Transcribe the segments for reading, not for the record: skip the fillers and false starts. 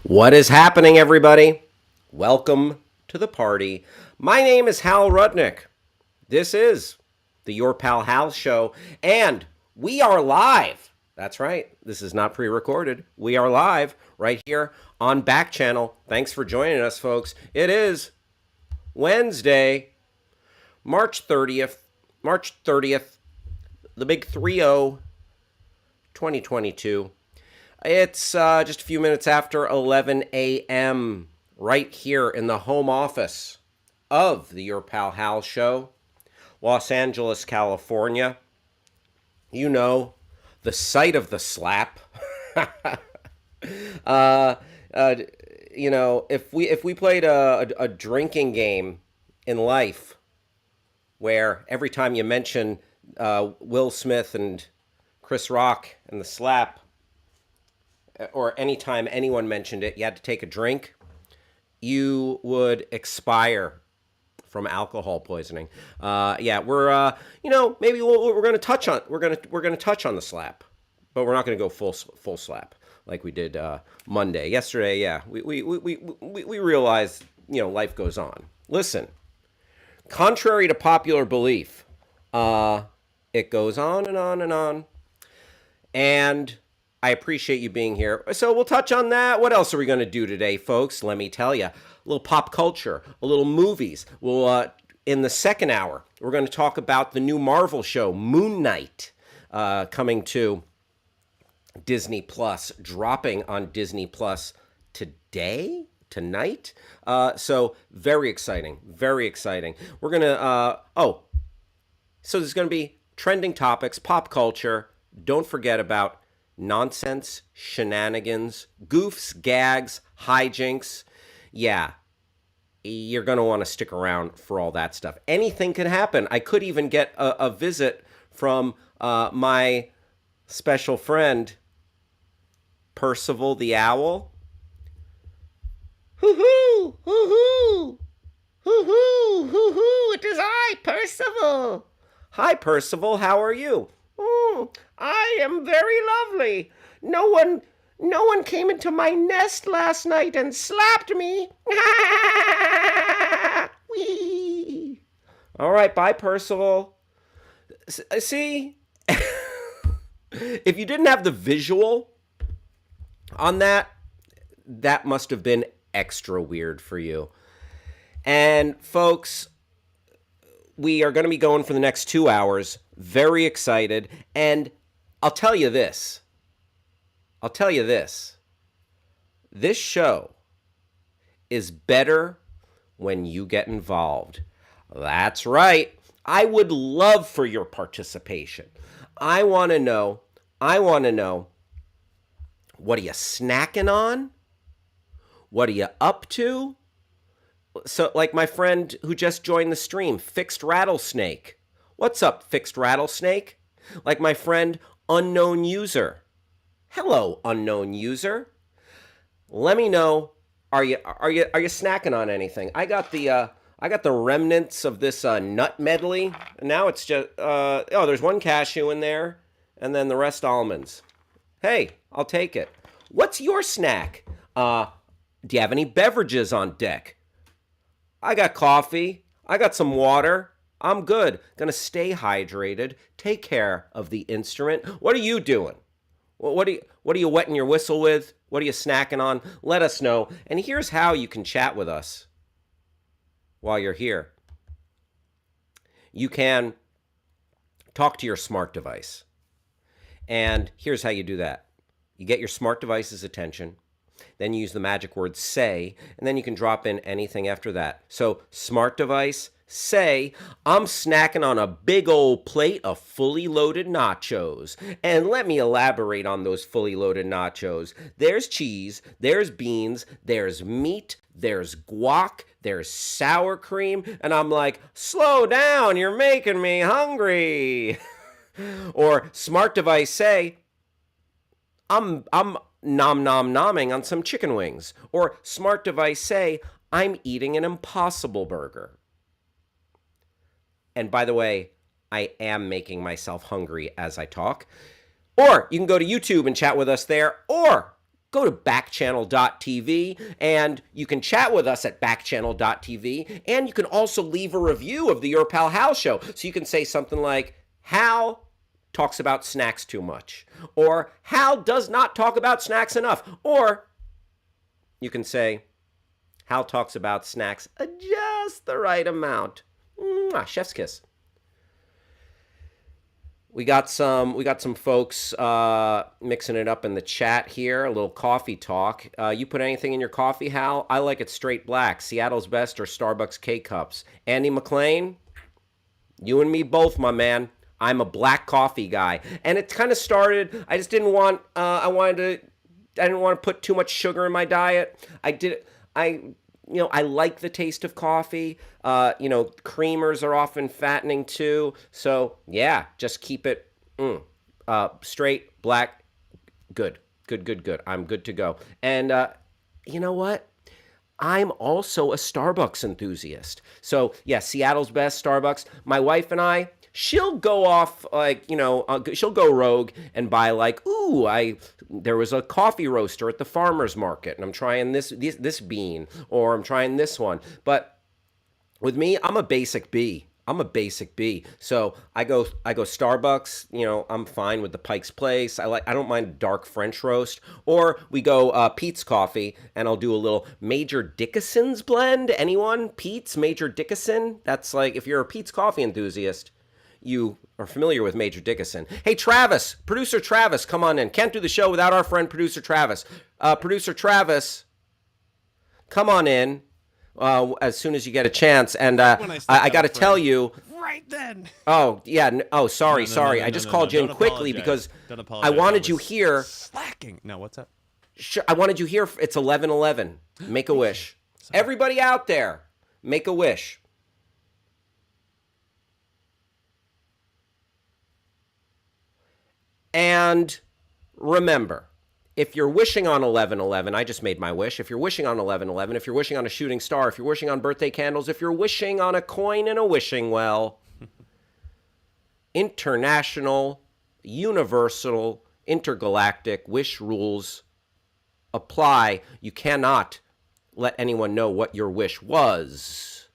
What is happening, everybody? Welcome to the party. My name is Hal Rudnick. This is the Your Pal Hal show, and we are live. That's right. This is not pre-recorded. We are live right here on Backchannel. Thanks for joining us, folks. It is Wednesday, March 30th. March 30th, the big 3-0, 2022. It's just a few minutes after 11 a.m. right here in the home office of the Your Pal Hal show, Los Angeles, California. You know, the site of the slap. If we played a drinking game in life where every time you mention Will Smith and Chris Rock and the slap, or anytime anyone mentioned it, you had to take a drink, you would expire from alcohol poisoning. We're going to touch on the slap, but we're not going to go full slap like we did Monday. Yesterday, yeah, we realized life goes on. Listen, contrary to popular belief, it goes on and on and on, and I appreciate you being here. So we'll touch on that. What else are we going to do today, folks? Let me tell you. A little pop culture, a little movies. We'll in the second hour, we're going to talk about the new Marvel show, Moon Knight, coming to Disney Plus, dropping on Disney Plus tonight. So very exciting, very exciting. We're going to, so there's going to be trending topics, pop culture. Don't forget about nonsense, shenanigans, goofs, gags, hijinks. Yeah, you're going to want to stick around for all that stuff. Anything could happen. I could even get a visit from my special friend, Percival the Owl. Hoo-hoo, hoo-hoo, hoo-hoo, hoo-hoo, it is I, Percival. Hi, Percival, how are you? I am very lovely. No one came into my nest last night and slapped me. Whee! All right, bye, Percival. See, if you didn't have the visual on that, that must have been extra weird for you. And folks, we are going to be going for the next 2 hours. Very excited. And I'll tell you this. This show is better when you get involved. That's right. I would love for your participation. I want to know, what are you snacking on? What are you up to? So, like my friend who just joined the stream, Fixed Rattlesnake. What's up, Fixed Rattlesnake? Like my friend, Unknown User. Hello, Unknown User. Let me know. Are you snacking on anything? I got the remnants of this nut medley. And now it's just there's one cashew in there, and then the rest almonds. Hey, I'll take it. What's your snack? Do you have any beverages on deck? I got coffee. I got some water. I'm good. Gonna stay hydrated. Take care of the instrument. What are you doing? What are you wetting your whistle with? What are you snacking on? Let us know. And here's how you can chat with us while you're here. You can talk to your smart device. And here's how you do that. You get your smart device's attention. Then you use the magic word say, and then you can drop in anything after that. So, smart device, say, I'm snacking on a big old plate of fully loaded nachos. And let me elaborate on those fully loaded nachos. There's cheese, there's beans, there's meat, there's guac, there's sour cream. And I'm like, slow down, you're making me hungry. Or smart device, say, I'm nom-nomming on some chicken wings. Or smart device, say, I'm eating an Impossible Burger. And by the way, I am making myself hungry as I talk. Or you can go to YouTube and chat with us there. Or go to backchannel.tv and you can chat with us at backchannel.tv, and you can also leave a review of the Your Pal Hal show. So you can say something like, Hal talks about snacks too much, or Hal does not talk about snacks enough, or you can say, Hal talks about snacks just the right amount. Mwah, chef's kiss. We got some folks mixing it up in the chat here. A little coffee talk. You put anything in your coffee, Hal? I like it straight black. Seattle's Best or Starbucks K-Cups. Andy McLean, you and me both, my man. I'm a black coffee guy. And it kind of started, I just didn't want, I didn't want to put too much sugar in my diet. I like the taste of coffee. Creamers are often fattening too. So yeah, just keep it straight, black, good. I'm good to go. And you know what? I'm also a Starbucks enthusiast. So yeah, Seattle's Best, Starbucks. My wife and I, she'll go off she'll go rogue and buy there was a coffee roaster at the farmer's market and I'm trying this bean, or I'm trying this one. But with me, I'm a basic B. So I go Starbucks, I'm fine with the Pike's Place. I don't mind dark French roast. Or we go Pete's Coffee and I'll do a little Major Dickinson's blend. Anyone? Pete's Major Dickinson? That's like, if you're a Pete's Coffee enthusiast, you are familiar with Major Dickinson. Hey, Travis, producer Travis, come on in. Can't do the show without our friend producer Travis. Producer Travis, come on in as soon as you get a chance. And I got to tell you. Right then. Oh, yeah. Sorry. I just called you in quickly because I wanted you here. Slacking. No, what's up? Sure, I wanted you here. It's 11:11. Make a wish. Sorry. Everybody out there, make a wish. And remember, if you're wishing on 11/11, I just made my wish. If you're wishing on 11/11, if you're wishing on a shooting star, if you're wishing on birthday candles, if you're wishing on a coin in a wishing well, international, universal, intergalactic wish rules apply. You cannot let anyone know what your wish was.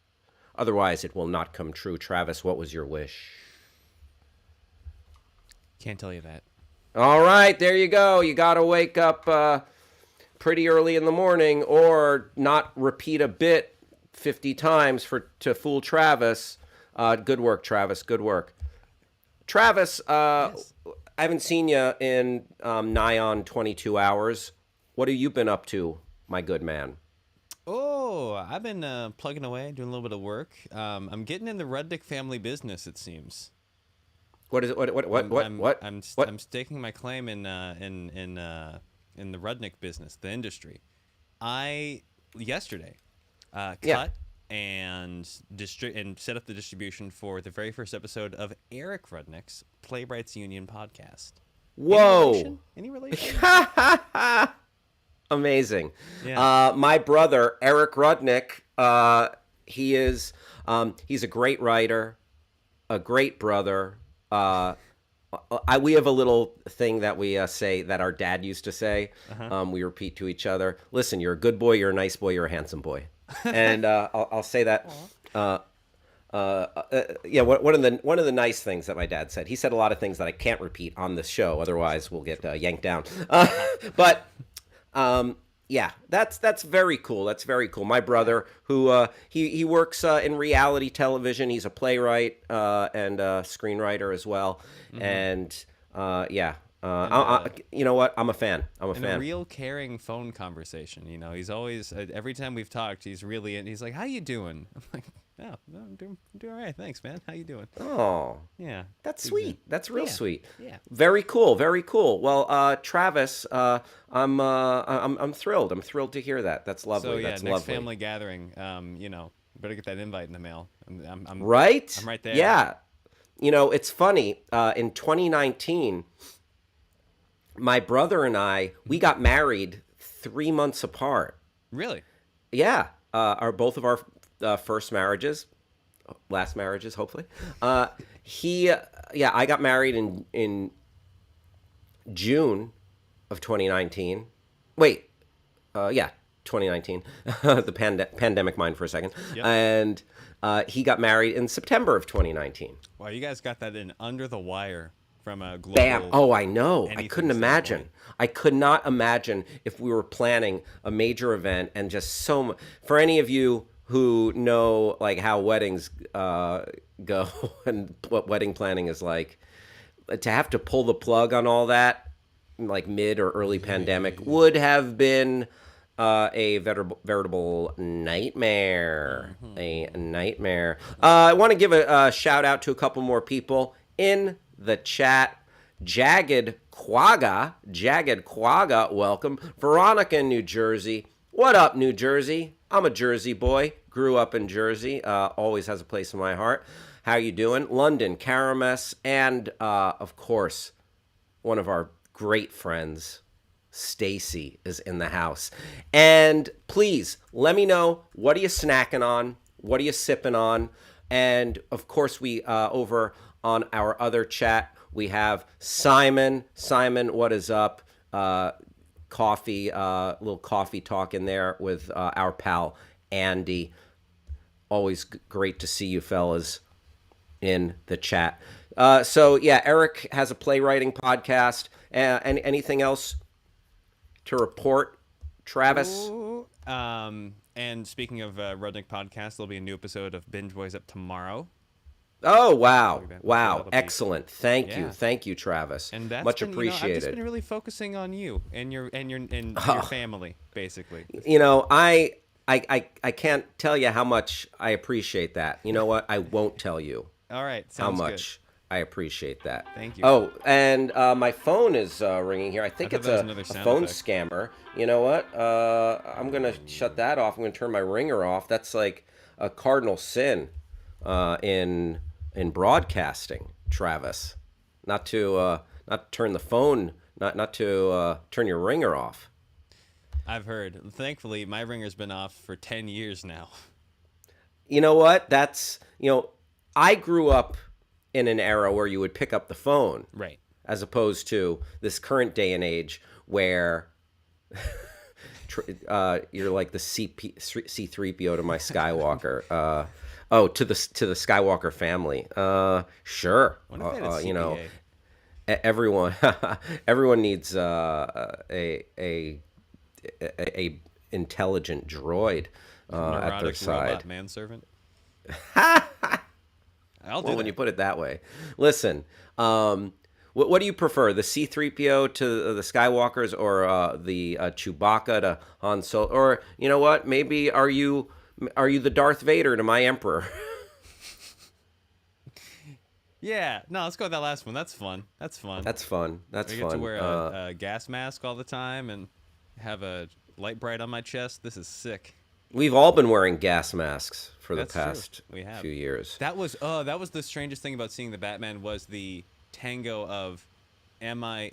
Otherwise, it will not come true. Travis, what was your wish? Can't tell you that. All right, there you go. You got to wake up pretty early in the morning, or not repeat a bit 50 times to fool Travis. Good work, Travis. Good work. Travis, yes. I haven't seen you in nigh on 22 hours. What have you been up to, my good man? Oh, I've been plugging away, doing a little bit of work. I'm getting in the Rudnick family business, it seems. What is it? What? I'm staking my claim in the Rudnick business, the industry. I yesterday cut and set up the distribution for the very first episode of Eric Rudnick's Playwrights Union podcast. Whoa! Any relation? Amazing. Yeah. My brother Eric Rudnick, he's a great writer, a great brother. We have a little thing that we say that our dad used to say. Uh-huh. We repeat to each other. Listen, you're a good boy, you're a nice boy, you're a handsome boy. And I'll say that. One of the nice things that my dad said. He said a lot of things that I can't repeat on this show, otherwise we'll get yanked down. Yeah, that's very cool. That's very cool. My brother, who he works in reality television. He's a playwright and a screenwriter as well. Mm-hmm. And you know what? I'm a fan. I'm a real caring phone conversation. You know, he's always every time we've talked, he's really he's like, "How you doing?" I'm like, "Oh, I'm doing all right. Thanks, man. How you doing?" Oh, yeah, that's sweet. That's real sweet. Yeah, very cool. Very cool. Well, Travis, I'm thrilled. I'm thrilled to hear that. That's lovely. So yeah, that's next lovely. family gathering. Better get that invite in the mail. I'm right. I'm right there. Yeah. You know, it's funny. In 2019, my brother and I, we got married 3 months apart. Really? Yeah. Both of our first marriages, last marriages, hopefully. I got married in June of 2019. Wait, yeah, 2019, the pandemic mind for a second, Yep. and he got married in September of 2019. Wow, you guys got that in under the wire from a Bam! global Oh, I know. I anything couldn't standpoint. imagine. I could not imagine if we were planning a major event and just so much. For any of you who know like how weddings go and what wedding planning is like, to have to pull the plug on all that, like mid or early pandemic, would have been a veritable nightmare. A nightmare. I want to give a shout out to a couple more people in the chat. Jagged Quagga, welcome. Veronica in New Jersey. What up, New Jersey? I'm a Jersey boy. Grew up in Jersey. Always has a place in my heart. How you doing? London, Karamas, and of course, one of our great friends, Stacy, is in the house. And please let me know, what are you snacking on? What are you sipping on? And of course, we over on our other chat, we have Simon. Simon, what is up? Coffee, little coffee talk in there with our pal Andy. Always great to see you fellas in the chat. So yeah, Eric has a playwriting podcast. And anything else to report, Travis? Ooh. And speaking of Rudnick podcast, there'll be a new episode of Binge Boys up tomorrow. Oh wow, wow, that'll be excellent! yeah. Thank you, Travis. And that's Much been, I've just appreciated. been really focusing on you and your family, basically. You know, I can't tell you how much I appreciate that. You know what? I won't tell you All right, how sounds much I appreciate that. Thank you. Oh, and my phone is ringing here. I think thought it's that was a another sound phone effect. scammer. You know what? I'm gonna shut that off. I'm gonna turn my ringer off. That's like a cardinal sin in broadcasting, Travis. Not to turn the phone. Not to turn your ringer off. I've heard. Thankfully, my ringer's been off for 10 years now. You know what? I grew up in an era where you would pick up the phone, Right. as opposed to this current day and age where you're like the C3PO to my Skywalker. To the Skywalker family. Sure. What if they had a You know, CPA? everyone needs a intelligent droid at their Neurotic side. robot manservant? I'll do Well, that. when you put it that way. Listen, what do you prefer, the C-3PO to the Skywalkers, or the Chewbacca to Han Solo? Or, you know what, maybe are you the Darth Vader to my Emperor? Yeah. No, let's go with that last one. That's fun. That's fun. That's fun. That's I get fun. to wear a gas mask all the time and have a light bright on my chest. This is sick. We've all been wearing gas masks for the That's true. past We have. few years. That was the strangest thing about seeing the Batman was the tango of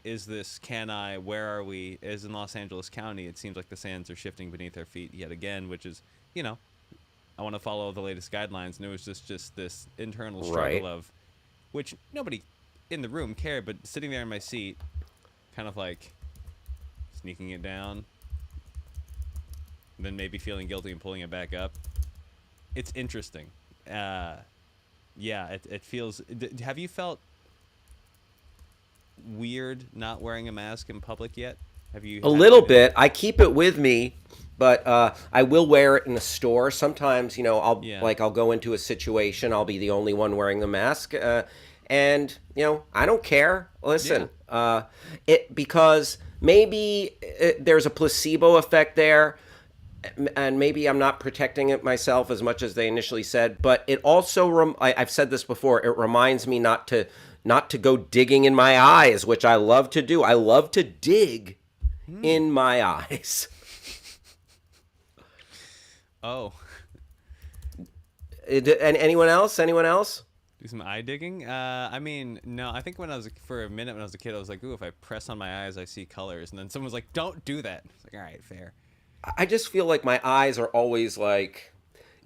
is this, can I, where are we? As in Los Angeles County, it seems like the sands are shifting beneath our feet yet again, which is, I want to follow the latest guidelines, and it was just this internal struggle Right. of, which nobody in the room cared, but sitting there in my seat, kind of like sneaking it down, then maybe feeling guilty and pulling it back up. It's interesting. Yeah, it feels. Have you felt weird not wearing a mask in public yet? Have you? A little bit. I keep it with me, but I will wear it in a store. Sometimes, I'll go into a situation. I'll be the only one wearing the mask, and I don't care. Listen, because maybe there's a placebo effect there, and maybe I'm not protecting it myself as much as they initially said. But it also, I've said this before. It reminds me not to go digging in my eyes, which I love to do. I love to dig in my eyes. Oh. And anyone else? Do some eye digging? I mean, no. I think for a minute when I was a kid, I was like, ooh, if I press on my eyes, I see colors. And then someone was like, don't do that. It's like, all right, fair. I just feel like my eyes are always like,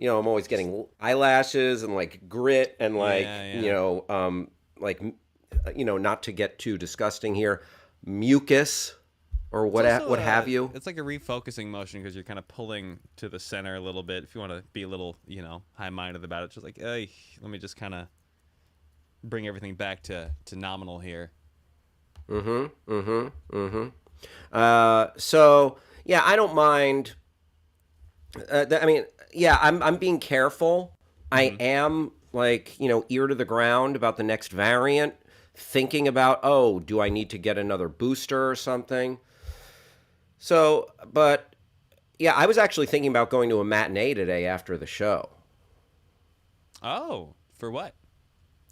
I'm always getting eyelashes and like grit and like, not to get too disgusting here, mucus or It's also what have you. it's like a refocusing motion because you're kind of pulling to the center a little bit. If you want to be a little, high-minded about it, it's just like, hey, let me just kind of bring everything back to nominal here. So yeah, I don't mind. I mean, yeah, I'm being careful. I Mm-hmm. am like ear to the ground about the next variant, thinking about, oh, do I need to get another booster or something? So, but yeah, I was actually thinking about going to a matinee today after the show. Oh, for what?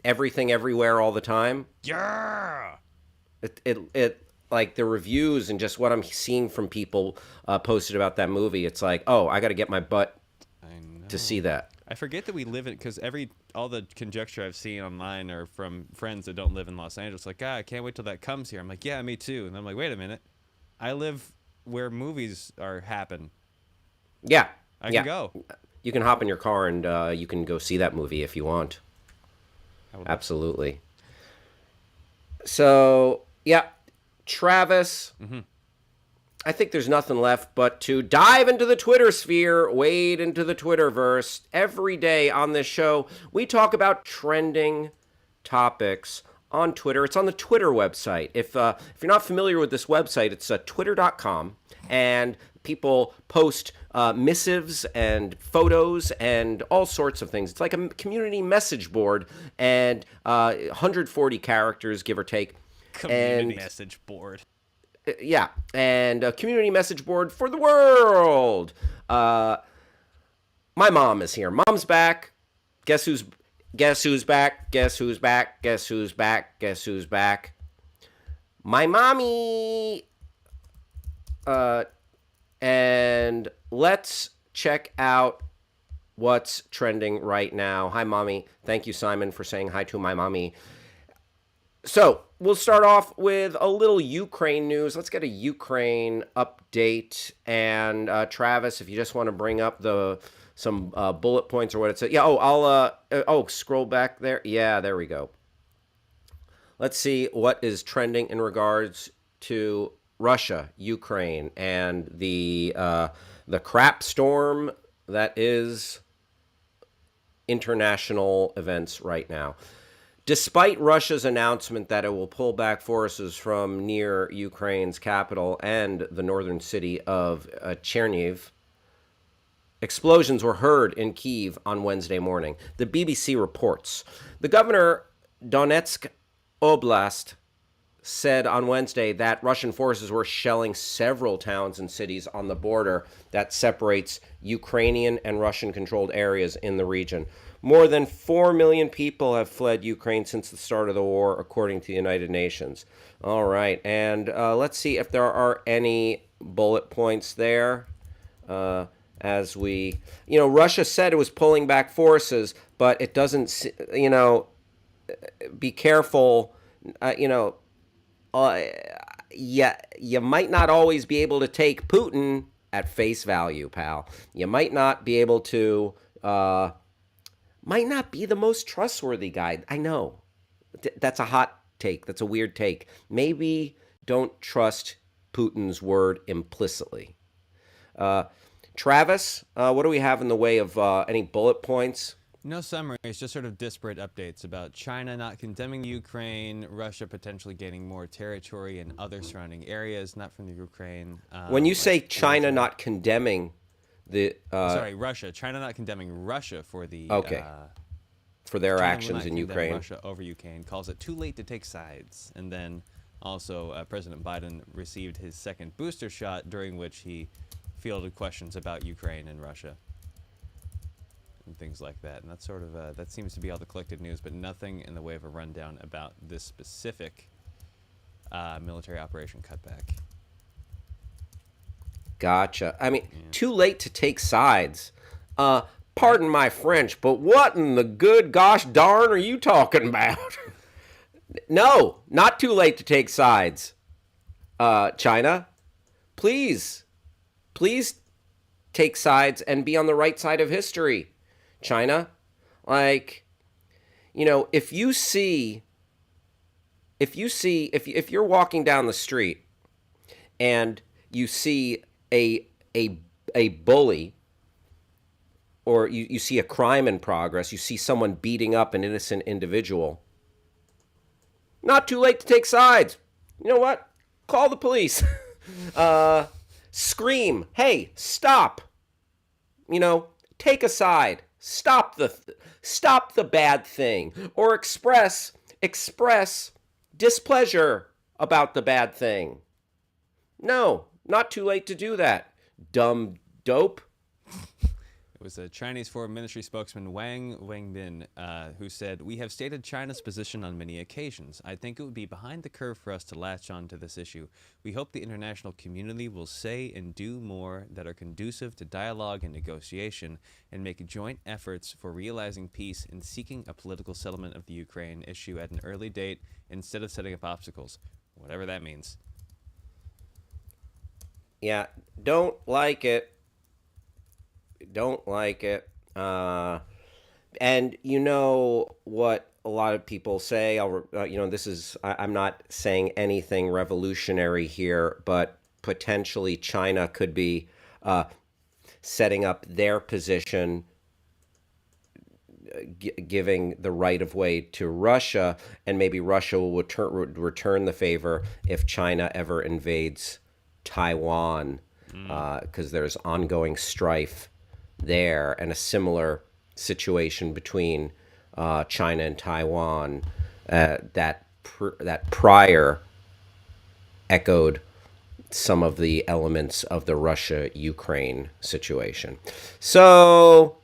Everything, everywhere, all the time. Yeah. It like the reviews and just what I'm seeing from people posted about that movie. It's like, oh, I got to get my butt I to know. see that. I forget that we live in because all the conjecture I've seen online are from friends that don't live in Los Angeles. Like, I can't wait till that comes here. I'm like, yeah, me too. And I'm like, wait a minute, I live where movies happen. Yeah, I can yeah. go. You can hop in your car and you can go see that movie if you want. I would love to. Absolutely. So yeah, Travis. Mm-hmm. I think there's nothing left but to dive into the Twitter sphere, wade into the Twitterverse. Every day on this show, we talk about trending topics on Twitter. It's on the Twitter website. If you're not familiar with this website, it's twitter.com, and people post missives and photos and all sorts of things. It's like a community message board, and 140 characters, give or take. Community And message board. yeah, and a community message board for the world. My mom is here. Mom's back. Guess who's back? Guess who's back? Guess who's back? Guess who's back? My mommy. And let's check out what's trending right now. Hi, mommy. Thank you, Simon, for saying hi to my mommy. So we'll start off with a little Ukraine news. Let's get a Ukraine update. And Travis, if you just want to bring up some bullet points or what it says. Yeah. I'll scroll back there. Yeah, there we go. Let's see what is trending in regards to Russia, Ukraine, and the crap storm that is international events right now. Despite Russia's announcement that it will pull back forces from near Ukraine's capital and the northern city of Chernihiv, explosions were heard in Kyiv on Wednesday morning. The BBC reports. The governor Donetsk Oblast said on Wednesday that Russian forces were shelling several towns and cities on the border that separates Ukrainian and Russian-controlled areas in the region. More than 4 million people have fled Ukraine since the start of the war, according to the United Nations. All right, and let's see if there are any bullet points there. As Russia said it was pulling back forces, but it doesn't, be careful, yeah, you might not always be able to take Putin at face value, pal. You might not be able to, might not be the most trustworthy guy. I know. That's a hot take. That's a weird take. Maybe don't trust Putin's word implicitly. Travis, what do we have in the way of any bullet points? No summaries, just sort of disparate updates about China not condemning Ukraine, Russia potentially gaining more territory in other surrounding areas, not from the Ukraine. When you like say China Georgia. not condemning the Sorry, Russia. China not condemning Russia for the okay, for their China will actions not in condemn Ukraine. Russia over Ukraine, calls it too late to take sides, and then also President Biden received his second booster shot, during which he fielded questions about Ukraine and Russia and things like that. And that's sort of that seems to be all the collected news, but nothing in the way of a rundown about this specific military operation cutback. Gotcha. I mean, too late to take sides. Pardon my French, but what in the good gosh darn are you talking about? No, not too late to take sides. China, please take sides and be on the right side of history. China, if you're walking down the street and you see a a bully, or you see a crime in progress, you see someone beating up an innocent individual, not too late to take sides. You know what? Call the police. uh, Scream, hey, stop. You know, take a side. Stop the bad thing, or express displeasure about the bad thing. No, not too late to do that. Dumb dope. It was a Chinese Foreign Ministry spokesman Wang Wenbin who said, "We have stated China's position on many occasions. I think it would be behind the curve for us to latch on to this issue. We hope the international community will say and do more that are conducive to dialogue and negotiation, and make joint efforts for realizing peace and seeking a political settlement of the Ukraine issue at an early date instead of setting up obstacles," whatever that means. Yeah, don't like it. Don't like it. And you know what a lot of people say. This is, I'm not saying anything revolutionary here, but potentially China could be setting up their position, giving the right of way to Russia, and maybe Russia will return the favor if China ever invades Taiwan, because there's ongoing strife there, and a similar situation between China and Taiwan that prior echoed some of the elements of the Russia-Ukraine situation. So,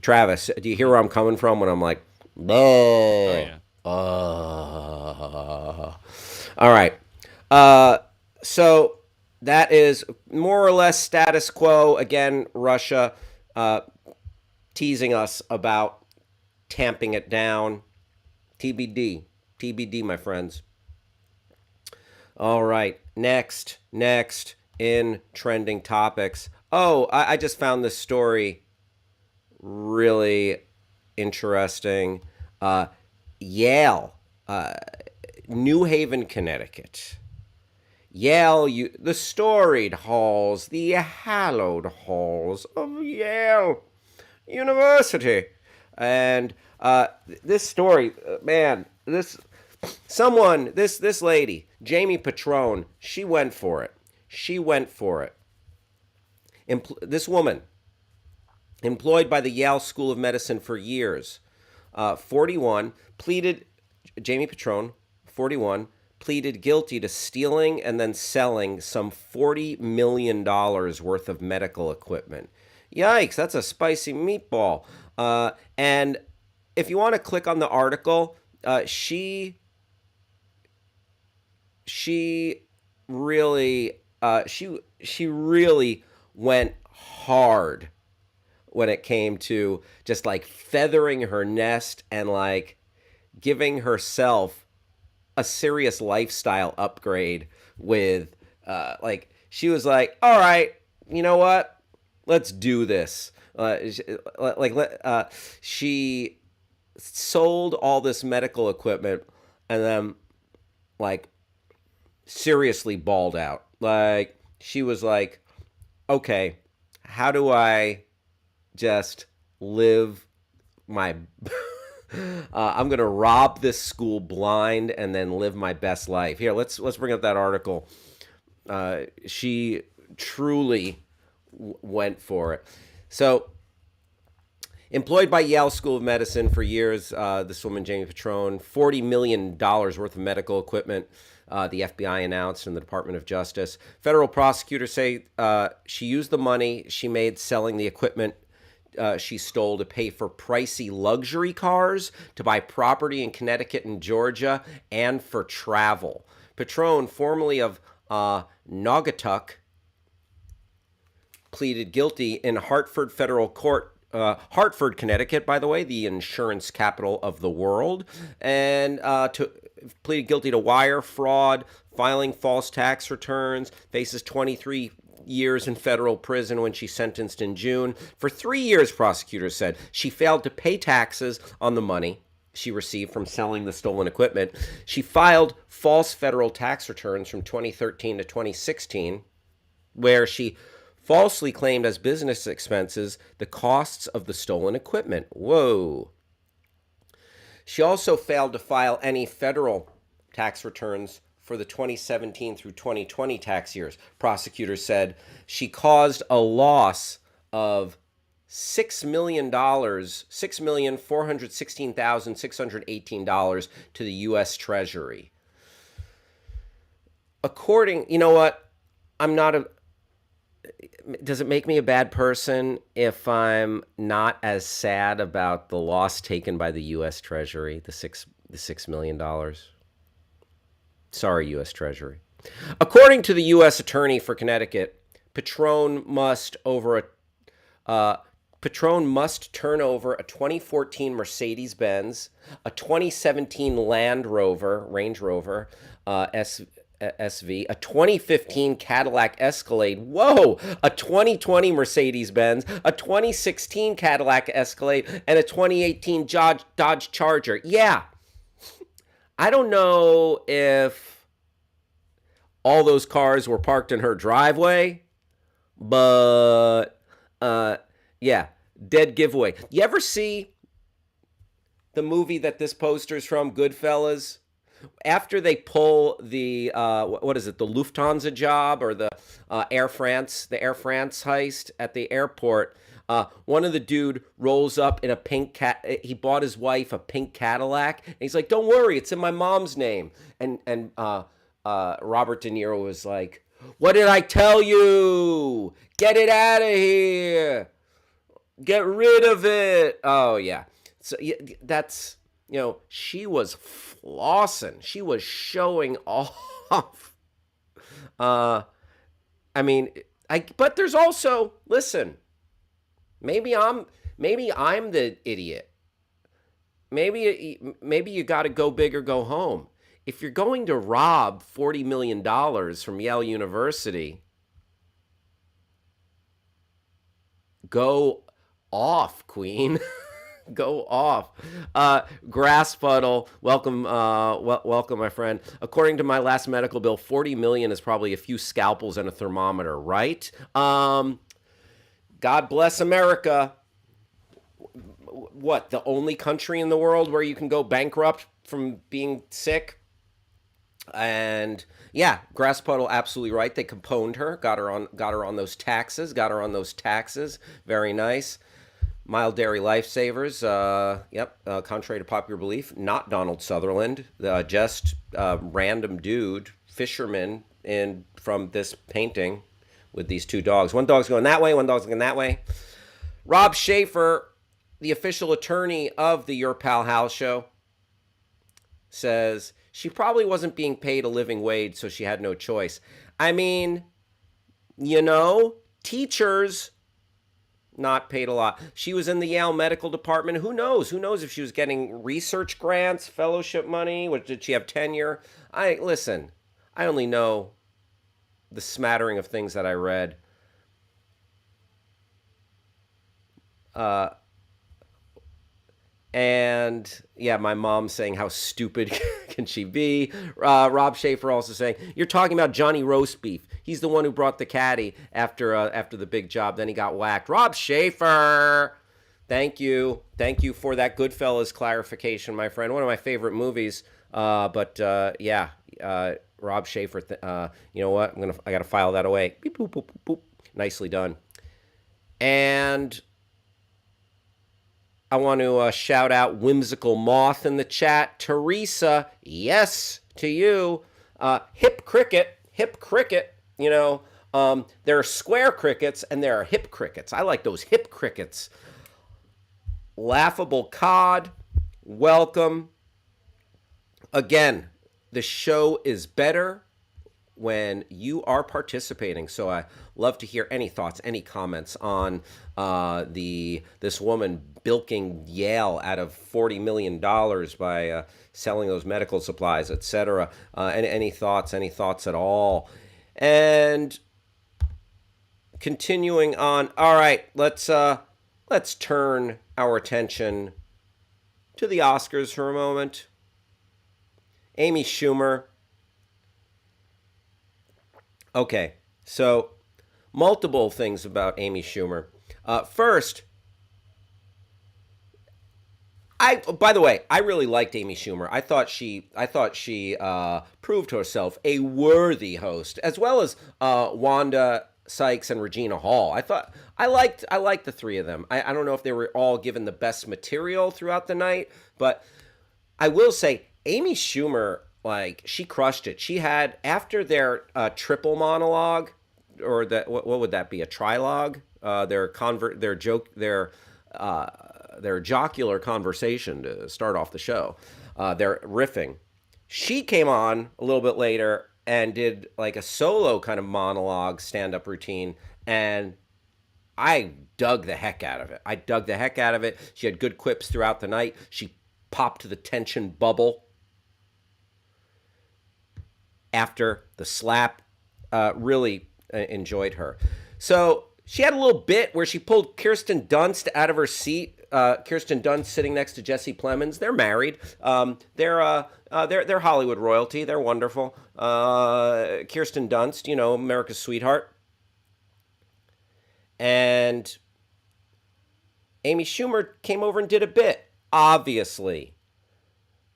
Travis, do you hear where I'm coming from when I'm like, Oh yeah. all right. So that is more or less status quo. Again, Russia teasing us about tamping it down. TBD. TBD, my friends. All right. Next in trending topics. Oh, I just found this story really interesting. Yale, New Haven, Connecticut. Yale, the storied halls, the hallowed halls of Yale University. And this story, man, this lady, Jamie Patrone, she went for it. This woman, employed by the Yale School of Medicine for years, 41, Jamie Patrone, 41, pleaded guilty to stealing and then selling some $40 million worth of medical equipment. Yikes, that's a spicy meatball. And if you want to click on the article, she really went hard when it came to just like feathering her nest and like giving herself a serious lifestyle upgrade with she was like, all right, you know what, let's do this. She sold all this medical equipment and then like seriously balled out. Like she was like, okay, how do I just live my I'm gonna rob this school blind and then live my best life. Here, let's bring up that article. She truly went for it. So, employed by Yale School of Medicine for years, this woman, Jamie Patrone, $40 million worth of medical equipment, the FBI announced, and the Department of Justice. Federal prosecutors say she used the money she made selling the equipment she stole to pay for pricey luxury cars, to buy property in Connecticut and Georgia, and for travel. Patrone, formerly of Naugatuck, pleaded guilty in Hartford federal court. Hartford, Connecticut, by the way, the insurance capital of the world, and pleaded guilty to wire fraud, filing false tax returns, faces 23 years in federal prison when she's sentenced in June. For 3 years, prosecutors said, she failed to pay taxes on the money. she received from selling the stolen equipment. She filed false federal tax returns from 2013 to 2016, where she falsely claimed as business expenses the costs of the stolen equipment. Whoa. She also failed to file any federal tax returns for the 2017 through 2020 tax years. Prosecutors said she caused a loss of $6,416,618 to the U.S. Treasury. You know what? I'm not a. Does it make me a bad person if I'm not as sad about the loss taken by the U.S. Treasury, the $6 million? Sorry, U.S. Treasury. According to the U.S. Attorney for Connecticut, Patron must turn over a 2014 Mercedes-Benz, a 2017 Range Rover SV, a 2015 Cadillac Escalade, whoa, a 2020 Mercedes-Benz, a 2016 Cadillac Escalade, and a 2018 Dodge Charger. Yeah. I don't know if all those cars were parked in her driveway, but yeah, dead giveaway. You ever see the movie that this poster's from, Goodfellas? After they pull the what is it, the Lufthansa job or the Air France heist at the airport, one of the dude rolls up in a pink cat. He bought his wife a pink Cadillac, and he's like, "Don't worry, it's in my mom's name." And Robert De Niro was like, "What did I tell you? Get it out of here. Get rid of it." Oh yeah, so yeah, that's. She was flossing. She was showing off. I mean, but there's also, listen, maybe I'm the idiot. Maybe you got to go big or go home. If you're going to rob $40 million from Yale University, go off, Queen. Go off. Grass puddle. Welcome, welcome, my friend. According to my last medical bill, 40 million is probably a few scalpels and a thermometer, right? God bless America. What, the only country in the world where you can go bankrupt from being sick? And yeah, grass puddle, absolutely right. They componed her, got her on those taxes. Very nice. Mild dairy lifesavers, contrary to popular belief, not Donald Sutherland, just random dude, fisherman from this painting with these two dogs. One dog's going that way, one dog's going that way. Rob Schaefer, the official attorney of the Your Pal Hal show, says she probably wasn't being paid a living wage, so she had no choice. I mean, teachers not paid a lot. She was in the Yale medical department. Who knows? Who knows if she was getting research grants, fellowship money? Did she have tenure? I only know the smattering of things that I read. And yeah, my mom saying, how stupid can she be? Rob Schaefer also saying, you're talking about Johnny Roast Beef. He's the one who brought the caddy after the big job. Then he got whacked. Rob Schaefer, thank you for that Goodfellas clarification, my friend. One of my favorite movies. Rob Schaefer. You know what? I gotta file that away. Beep, boop, boop, boop, boop. Nicely done. And I want to shout out Whimsical Moth in the chat. Teresa, yes to you. Hip cricket. There are square crickets and there are hip crickets. I like those hip crickets. Laughable Cod, welcome. Again, the show is better when you are participating. So I love to hear any thoughts, any comments on this woman bilking Yale out of $40 million by selling those medical supplies, etc. Any thoughts at all? And continuing on. All right, let's turn our attention to the Oscars for a moment. Amy Schumer. Okay, so multiple things about Amy Schumer. First, by the way, I really liked Amy Schumer. I thought she proved herself a worthy host, as well as Wanda Sykes and Regina Hall. I liked the three of them. I don't know if they were all given the best material throughout the night, but I will say Amy Schumer, like, she crushed it. She had, after their triple monologue, or what would that be, a trilogue? Their jocular conversation to start off the show, their riffing. She came on a little bit later and did like a solo kind of monologue stand-up routine, and I dug the heck out of it. I dug the heck out of it. She had good quips throughout the night. She popped the tension bubble after the slap. Really enjoyed her. So she had a little bit where she pulled Kirsten Dunst out of her seat. Kirsten Dunst sitting next to Jesse Plemons. They're married. They're Hollywood royalty. They're wonderful. Kirsten Dunst, America's sweetheart. And Amy Schumer came over and did a bit. Obviously,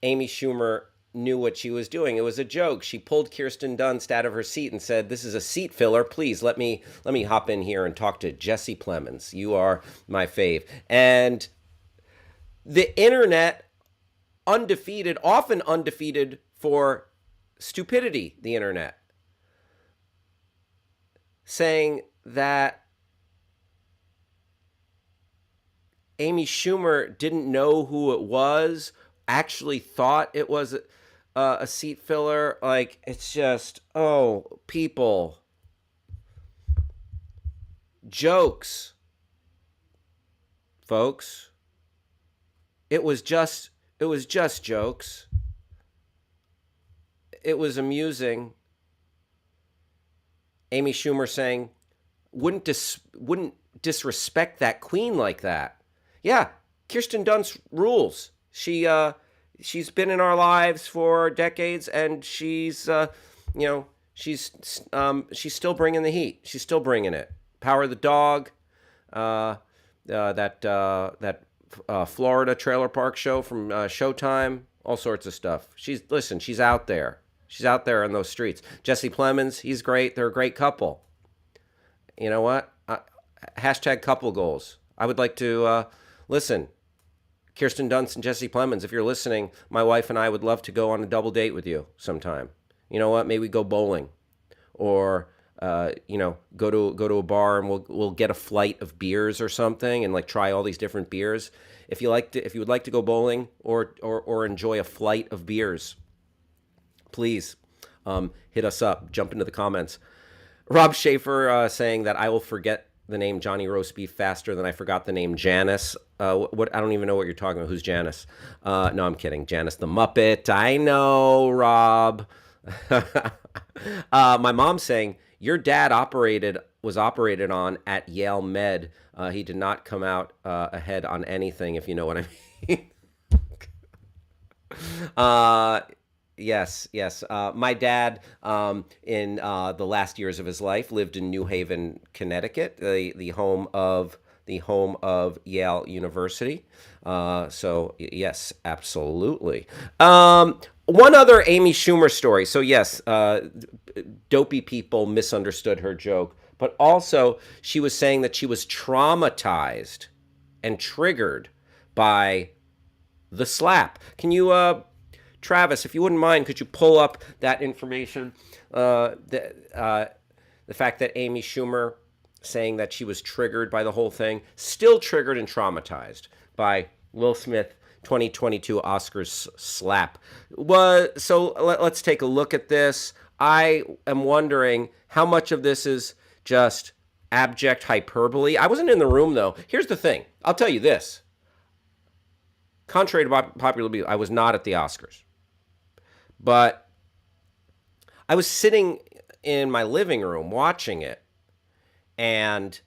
Amy Schumer knew what she was doing. It was a joke. She pulled Kirsten Dunst out of her seat and said, "This is a seat filler. Please let me hop in here and talk to Jesse Plemons. You are my fave." And the internet, often undefeated for stupidity, the internet, saying that Amy Schumer didn't know who it was, actually thought it was a seat filler. Like, it's just, oh, people. Jokes, folks. It was just jokes. It was amusing. Amy Schumer saying, wouldn't disrespect that queen like that. Yeah, Kirsten Dunst rules. She's been in our lives for decades, and she's still bringing the heat. She's still bringing it. Power of the Dog, that Florida trailer park show from Showtime, all sorts of stuff. She's out there. She's out there in those streets. Jesse Plemons, he's great. They're a great couple. You know what? Hashtag couple goals. I would like to listen. Kirsten Dunst and Jesse Plemons, if you're listening, my wife and I would love to go on a double date with you sometime. You know what? Maybe we go bowling, or go to a bar and we'll get a flight of beers or something and like try all these different beers. If you would like to go bowling or enjoy a flight of beers, please hit us up. Jump into the comments. Rob Schaefer saying that I will forget the name Johnny Roast Beef faster than I forgot the name Janice. What? I don't even know what you're talking about. Who's Janice? No, I'm kidding. Janice the Muppet. I know, Rob. My mom's saying your dad was operated on at Yale Med. He did not come out ahead on anything, if you know what I mean. Yes. My dad, in the last years of his life, lived in New Haven, Connecticut, the home of Yale University. So yes, absolutely. One other Amy Schumer story. So yes, dopey people misunderstood her joke, but also she was saying that she was traumatized and triggered by the slap. Can you, Travis, if you wouldn't mind, could you pull up that information? The fact that Amy Schumer saying that she was triggered by the whole thing, still triggered and traumatized by Will Smith 2022 Oscars slap. So let's take a look at this. I am wondering how much of this is just abject hyperbole. I wasn't in the room, though. Here's the thing. I'll tell you this. Contrary to popular belief, I was not at the Oscars. But I was sitting in my living room watching it, and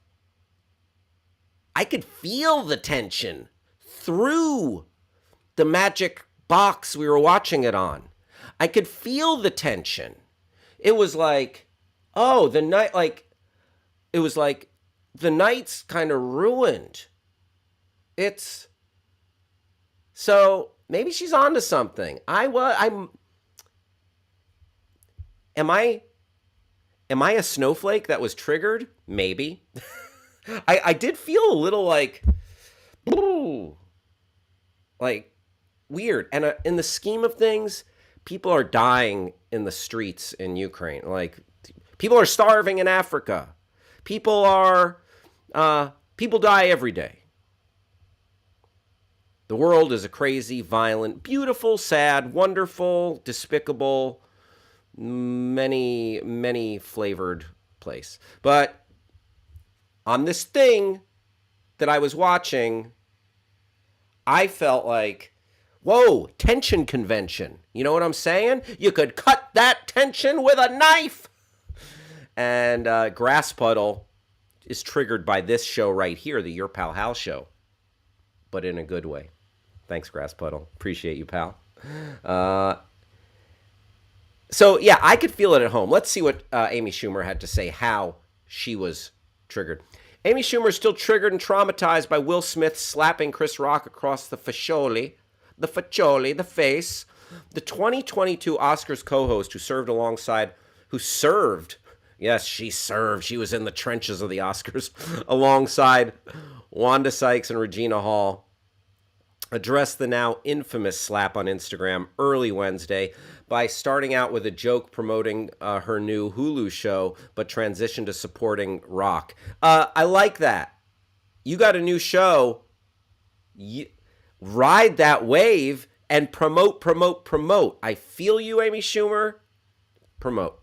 I could feel the tension through the magic box we were watching it on. I could feel the tension. It was like, oh, the night, like, it was like the night's kind of ruined. It's so maybe she's onto something. Am I a snowflake that was triggered? Maybe. I did feel a little like, ooh, like weird. And in the scheme of things, people are dying in the streets in Ukraine. Like, people are starving in Africa. People die every day. The world is a crazy, violent, beautiful, sad, wonderful, despicable, many, many flavored place. But on this thing that I was watching, I felt like, whoa, tension convention. You know what I'm saying? You could cut that tension with a knife. And Grass Puddle is triggered by this show right here, the Your Pal Hal show, but in a good way. Thanks, Grass Puddle. Appreciate you, pal. So, yeah, I could feel it at home. Let's see what Amy Schumer had to say, how she was triggered. Amy Schumer is still triggered and traumatized by Will Smith slapping Chris Rock across the face. The 2022 Oscars co-host yes, she served. She was in the trenches of the Oscars alongside Wanda Sykes and Regina Hall, addressed the now infamous slap on Instagram early Wednesday by starting out with a joke promoting her new Hulu show, but transitioned to supporting Rock. I like that. You got a new show. Ride that wave and promote. I feel you, Amy Schumer. Promote.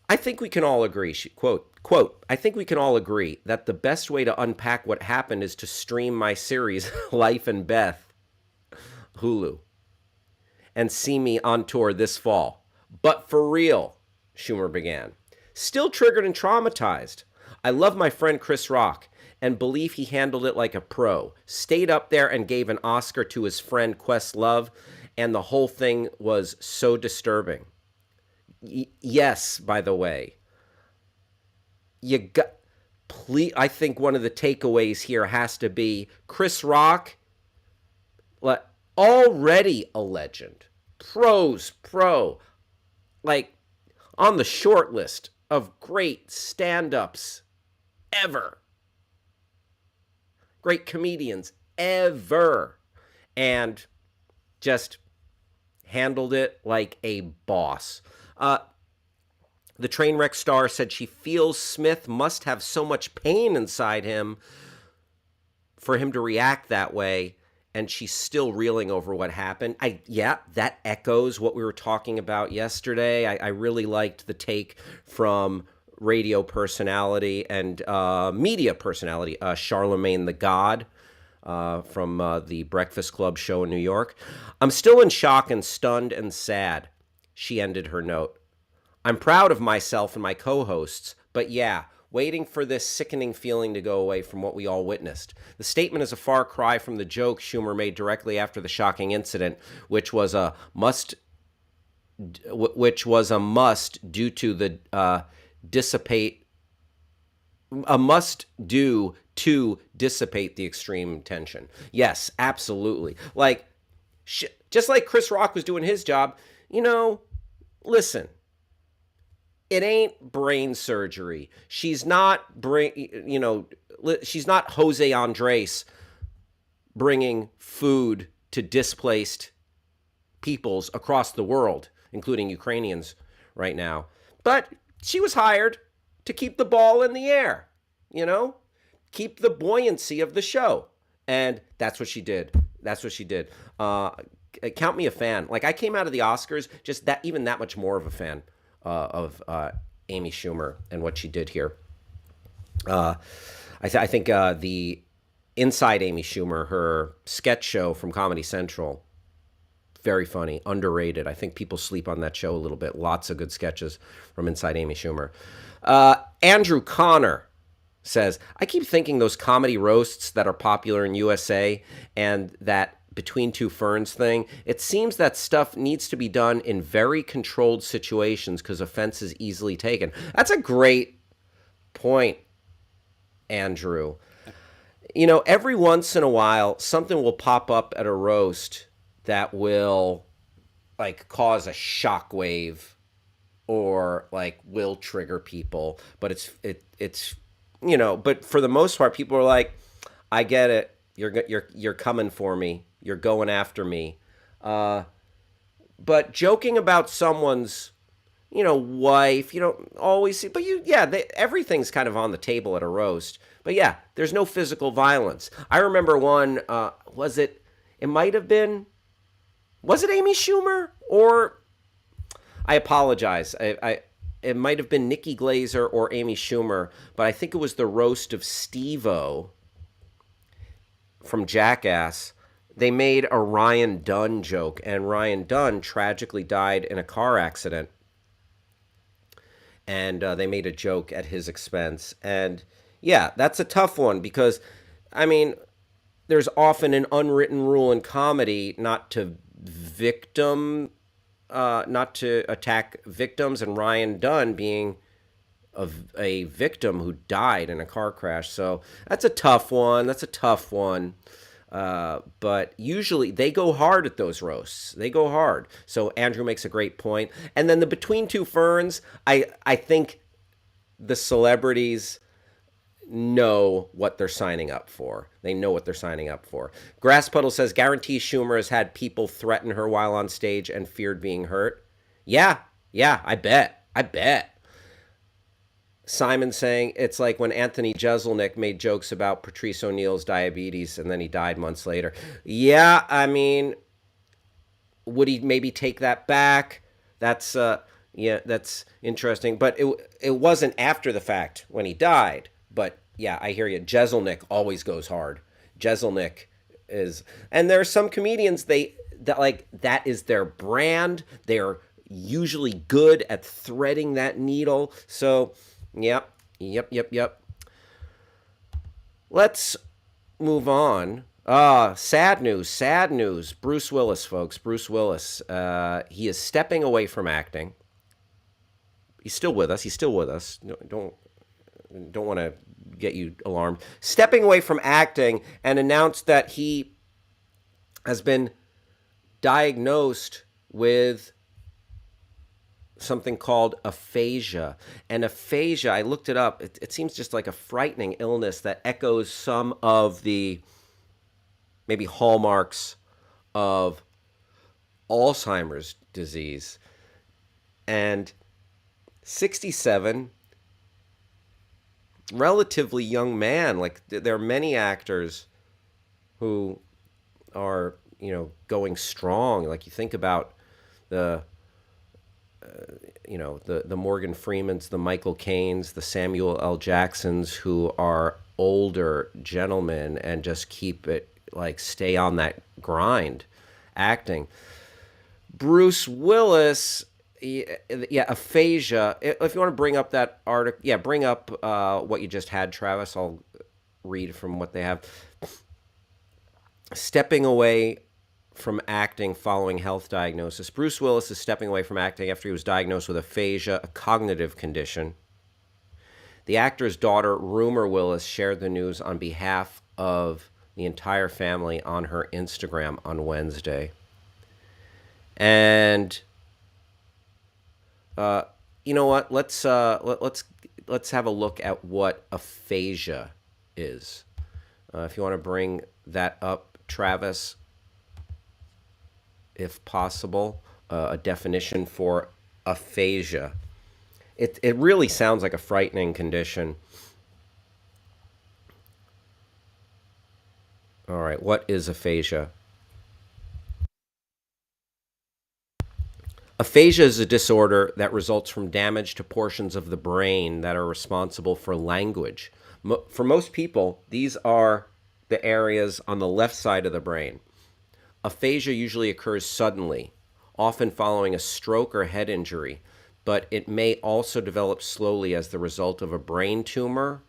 I think we can all agree, quote, I think we can all agree that the best way to unpack what happened is to stream my series, Life and Beth, Hulu, and see me on tour this fall. But for real, Schumer began. Still triggered and traumatized. I love my friend Chris Rock and believe he handled it like a pro. Stayed up there and gave an Oscar to his friend Questlove, and the whole thing was so disturbing. Yes, by the way, I think one of the takeaways here has to be Chris Rock, already a legend, like on the short list of great stand-ups ever, great comedians ever, and just handled it like a boss. The Trainwreck star said she feels Smith must have so much pain inside him for him to react that way, and she's still reeling over what happened. That echoes what we were talking about yesterday. I really liked the take from radio personality and media personality, Charlemagne the God, from the Breakfast Club show in New York. I'm still in shock and stunned and sad, she ended her note. I'm proud of myself and my co-hosts, but yeah, waiting for this sickening feeling to go away from what we all witnessed. The statement is a far cry from the joke Schumer made directly after the shocking incident, which was a must due to the dissipate the extreme tension. Yes, absolutely. Like, just like Chris Rock was doing his job, listen. It ain't brain surgery. She's not she's not Jose Andres bringing food to displaced peoples across the world, including Ukrainians right now. But she was hired to keep the ball in the air, keep the buoyancy of the show. And that's what she did. Count me a fan. Like, I came out of the Oscars just that much more of a fan of Amy Schumer and what she did here. I think the Inside Amy Schumer, her sketch show from Comedy Central, very funny, underrated. I think people sleep on that show a little bit. Lots of good sketches from Inside Amy Schumer. Andrew Connor says, I keep thinking those comedy roasts that are popular in USA and that between two ferns thing, it seems that stuff needs to be done in very controlled situations because offense is easily taken. That's a great point, Andrew. You know, every once in a while, something will pop up at a roast that will like cause a shockwave or like will trigger people. But it's you know, but for the most part, people are like, I get it. You're coming for me. You're going after me. Uh, but joking about someone's wife, you don't always see, but everything's kind of on the table at a roast. But yeah, there's no physical violence. I remember one, it might have been, was it Amy Schumer? Or, I apologize. It might have been Nikki Glazer or Amy Schumer, but I think it was the roast of Steve-O from Jackass. They made a Ryan Dunn joke, and Ryan Dunn tragically died in a car accident. And they made a joke at his expense. And yeah, that's a tough one because, I mean, there's often an unwritten rule in comedy not to attack victims, and Ryan Dunn being a victim who died in a car crash. So that's a tough one. But usually they go hard at those roasts. They go hard. So Andrew makes a great point. And then the Between Two Ferns, I think the celebrities know what they're signing up for. They know what they're signing up for. Grasspuddle says, guarantees Schumer has had people threaten her while on stage and feared being hurt. Yeah, I bet. Simon saying it's like when Anthony Jeselnik made jokes about Patrice O'Neal's diabetes and then he died months later. Yeah, I mean, would he maybe take that back? That's that's interesting. But it wasn't after the fact when he died. But yeah, I hear you. Jeselnik always goes hard. Jeselnik is, and there are some comedians that is their brand. They're usually good at threading that needle. So. Yep. Let's move on. Sad news. Bruce Willis, folks. Bruce Willis. He is stepping away from acting. He's still with us. Don't want to get you alarmed. Stepping away from acting and announced that he has been diagnosed with something called aphasia. And aphasia, I looked it up, it seems just like a frightening illness that echoes some of the maybe hallmarks of Alzheimer's disease. And 67, relatively young man. Like, there are many actors who are, going strong. Like, you think about the Morgan Freemans, the Michael Caines, the Samuel L. Jacksons, who are older gentlemen and just keep it, like, stay on that grind, acting. Bruce Willis, aphasia. If you want to bring up that article, bring up what you just had, Travis. I'll read from what they have. Stepping away from acting following health diagnosis. Bruce Willis is stepping away from acting after he was diagnosed with aphasia, a cognitive condition. The actor's daughter, Rumor Willis, shared the news on behalf of the entire family on her Instagram on Wednesday. And you know what? Let's have a look at what aphasia is. If you want to bring that up, Travis, if possible, a definition for aphasia. It really sounds like a frightening condition. All right, what is aphasia? Aphasia is a disorder that results from damage to portions of the brain that are responsible for language. For most people, these are the areas on the left side of the brain. Aphasia usually occurs suddenly, often following a stroke or head injury, but it may also develop slowly as the result of a brain tumor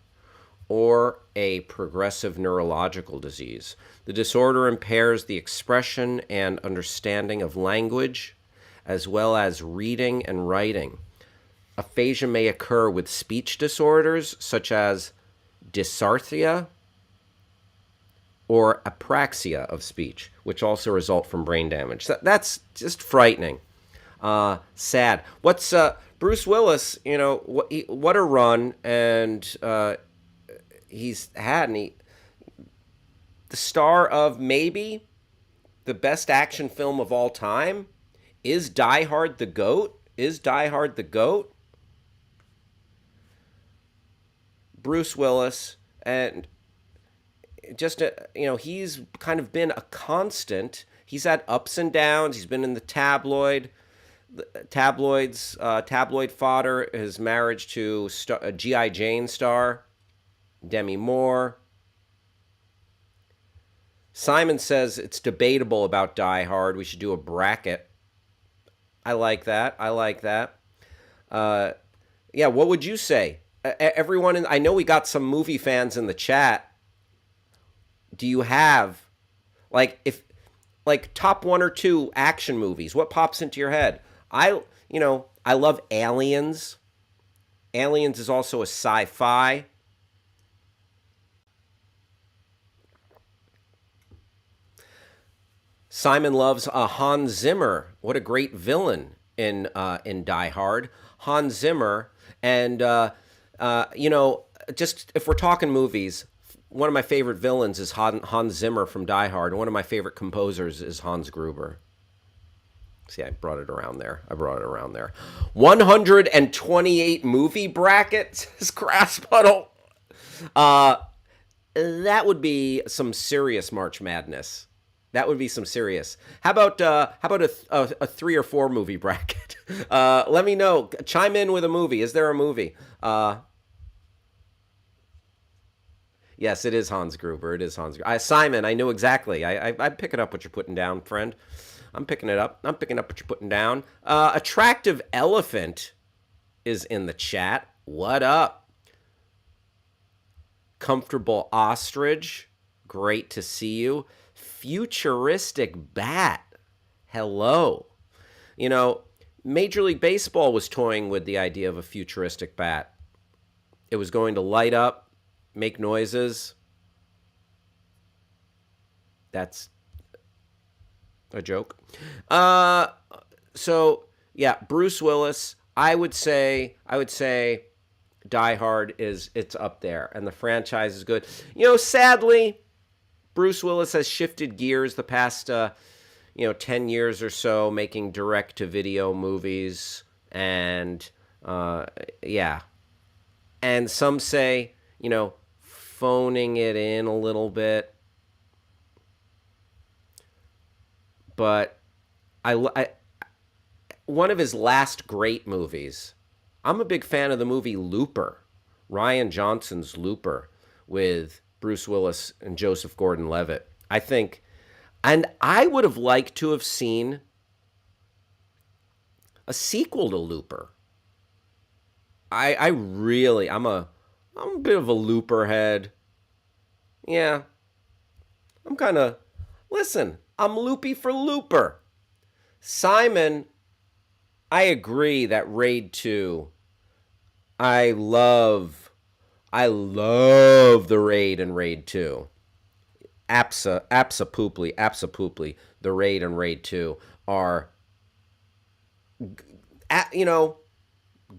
or a progressive neurological disease. The disorder impairs the expression and understanding of language, as well as reading and writing. Aphasia may occur with speech disorders such as dysarthria or apraxia of speech, which also result from brain damage. That's just frightening. Sad. What's Bruce Willis? You know what a run, and he's had, the star of maybe the best action film of all time. Is Die Hard the GOAT? Is Die Hard the GOAT? Bruce Willis, and just he's kind of been a constant. He's had ups and downs. He's been in the tabloids, tabloid fodder. His marriage to G.I. Jane star Demi Moore. Simon says it's debatable about Die Hard. We should do a bracket. I like that. Yeah, what would you say? Everyone, I know we got some movie fans in the chat. Do you have, top one or two action movies? What pops into your head? I love Aliens. Aliens is also a sci-fi. Simon loves Hans Zimmer. What a great villain in Die Hard. Hans Zimmer, and just if we're talking movies, one of my favorite villains is Hans Zimmer from Die Hard, and one of my favorite composers is Hans Gruber. See, I brought it around there. 128 movie brackets, says Grass Puddle. That would be some serious March Madness. That would be some serious. How about a 3 or 4 movie bracket? Let me know. Chime in with a movie. Is there a movie? Yes, it is Hans Gruber. Simon, I knew exactly. I pick it up what you're putting down, friend. I'm picking it up. I'm picking up what you're putting down. Attractive Elephant is in the chat. What up? Comfortable Ostrich. Great to see you. Futuristic Bat. Hello. Major League Baseball was toying with the idea of a futuristic bat. It was going to light up, make noises. That's a joke. So yeah, Bruce Willis. I would say Die Hard it's up there, and the franchise is good. Sadly, Bruce Willis has shifted gears the past 10 years or so, making direct-to-video movies, and and some say, phoning it in a little bit. But one of his last great movies, I'm a big fan of the movie Looper, Rian Johnson's Looper, with Bruce Willis and Joseph Gordon-Levitt. I think, and I would have liked to have seen a sequel to Looper. I'm a bit of a Looper head. Yeah. I'm loopy for Looper. Simon, I agree that Raid 2, I love the Raid and Raid 2. Abso-pooply. The Raid and Raid 2 are,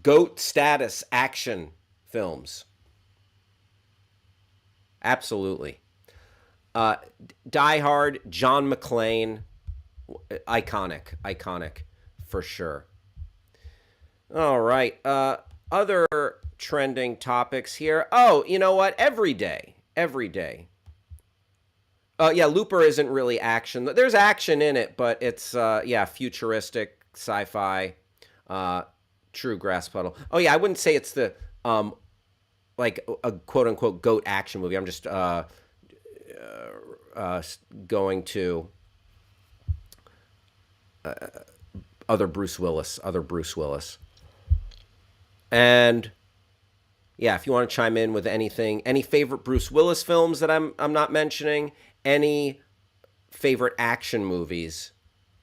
GOAT status action films. Absolutely. Die Hard, John McClane, iconic for sure. All right. Other trending topics here. Oh, you know what? Every day. Yeah, Looper isn't really action. There's action in it, but it's futuristic sci-fi. True, Grass Puddle. Oh yeah, I wouldn't say it's the like a quote unquote GOAT action movie. I'm just going to other Bruce Willis. And Yeah, if you want to chime in with anything, any favorite Bruce Willis films that I'm not mentioning, any favorite action movies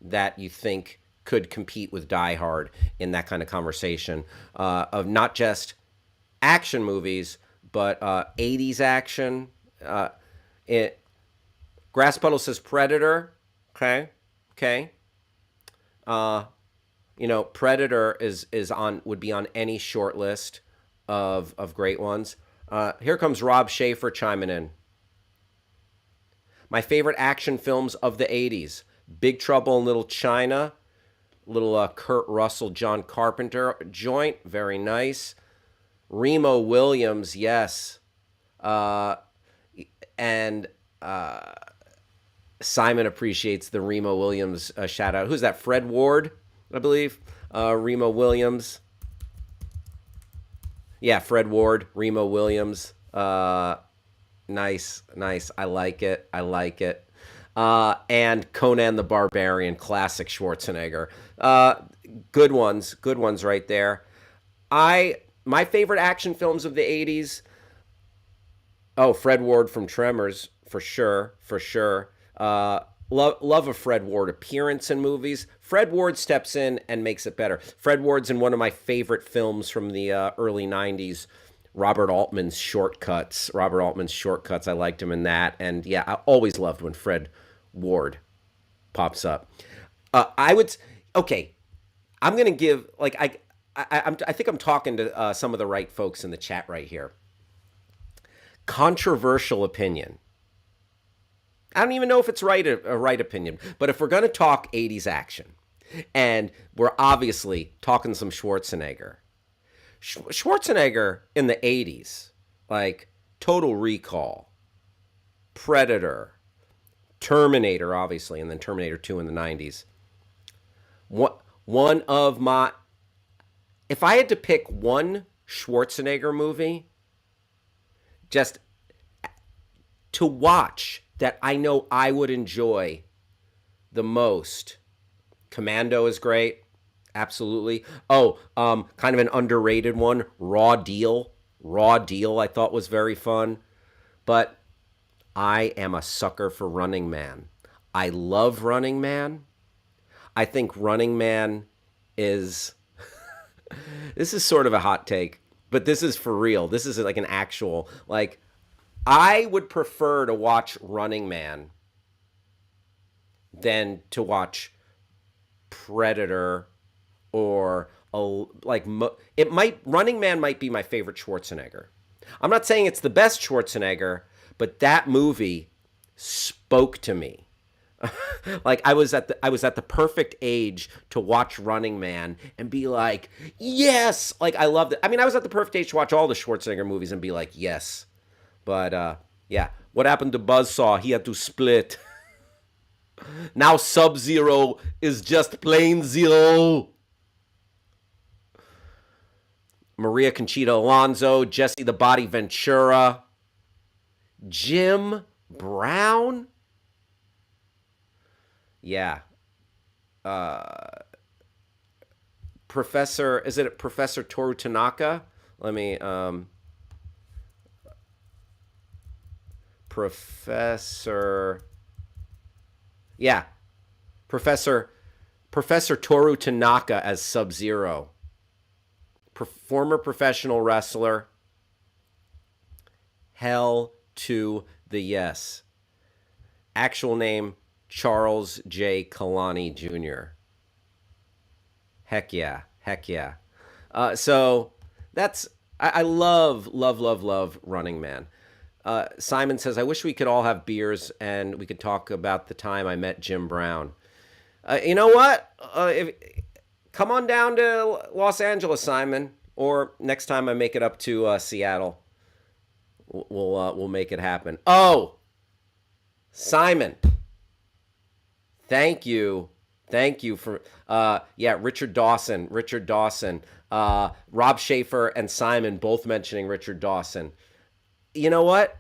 that you think could compete with Die Hard in that kind of conversation of not just action movies, but 80s action. It Grass Puddle says Predator. Okay, okay. Uh, Predator is on would be on any short list of great ones. Here comes Rob Schaefer chiming in. My favorite action films of the 80s: Big Trouble in Little China, little Kurt Russell, John Carpenter joint, very nice. Remo Williams, yes. Uh, and Simon appreciates the Remo Williams shout out. Who's that? Fred Ward, I believe. Remo Williams. Yeah, Fred Ward, Remo Williams. Nice, nice. I like it. I like it. And Conan the Barbarian, classic Schwarzenegger. Good ones right there. My favorite action films of the 80s. Oh, Fred Ward from Tremors, for sure, for sure. Love a Fred Ward appearance in movies. Fred Ward steps in and makes it better. Fred Ward's in one of my favorite films from the early 90s, Robert Altman's Shortcuts. I liked him in that. And yeah, I always loved when Fred Ward pops up. Okay, I'm going to give, like, I think I'm talking to some of the right folks in the chat right here. Controversial opinion. I don't even know if it's a right opinion, but if we're going to talk 80s action, and we're obviously talking some Schwarzenegger, Schwarzenegger in the 80s, like Total Recall, Predator, Terminator, obviously, and then Terminator 2 in the 90s. One of my, if I had to pick one Schwarzenegger movie, just to watch that I know I would enjoy the most. Commando is great. Absolutely. Oh, kind of an underrated one, Raw Deal. I thought was very fun. But I am a sucker for Running Man. I love Running Man. I think Running Man is this is sort of a hot take, but this is for real. This is like an actual, like, I would prefer to watch Running Man than to watch Predator or Running Man might be my favorite Schwarzenegger. I'm not saying it's the best Schwarzenegger, but that movie spoke to me. Like I was at the perfect age to watch Running Man and be like, yes, like I loved it. I mean, I was at the perfect age to watch all the Schwarzenegger movies and be like, yes. But yeah, what happened to Buzzsaw? He had to split. Now Sub-Zero is just plain zero. Maria Conchita Alonso, Jesse the Body Ventura, Jim Brown. Yeah. Is it Professor Toru Tanaka? Let me, Professor Toru Tanaka as Sub-Zero. Former professional wrestler. Hell to the yes. Actual name, Charles J. Kalani Jr. Heck yeah. So that's, I love Running Man. Simon says, I wish we could all have beers and we could talk about the time I met Jim Brown. You know what? Come on down to Los Angeles, Simon, or next time I make it up to Seattle, we'll make it happen. Oh, Simon, thank you for Richard Dawson, Rob Schaefer and Simon both mentioning Richard Dawson. You know what?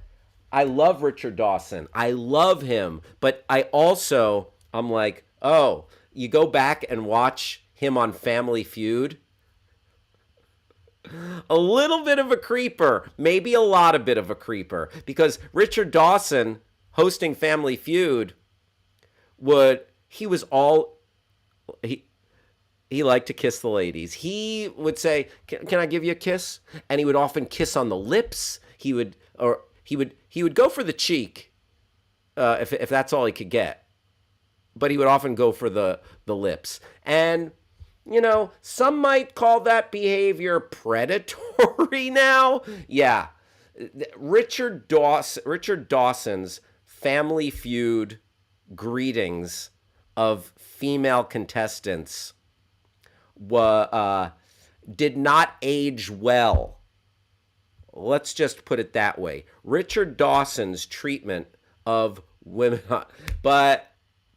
I love Richard Dawson. I love him. But I'm like, you go back and watch him on Family Feud. A little bit of a creeper, maybe a lot of bit of a creeper, because Richard Dawson hosting Family Feud would he was all he he liked to kiss the ladies. He would say, can I give you a kiss?" And he would often kiss on the lips. He would go for the cheek, if that's all he could get. But he would often go for the lips. And some might call that behavior predatory now. Yeah. Richard Dawson's Family Feud greetings of female contestants did not age well. Let's just put it that way. Richard Dawson's treatment of women, but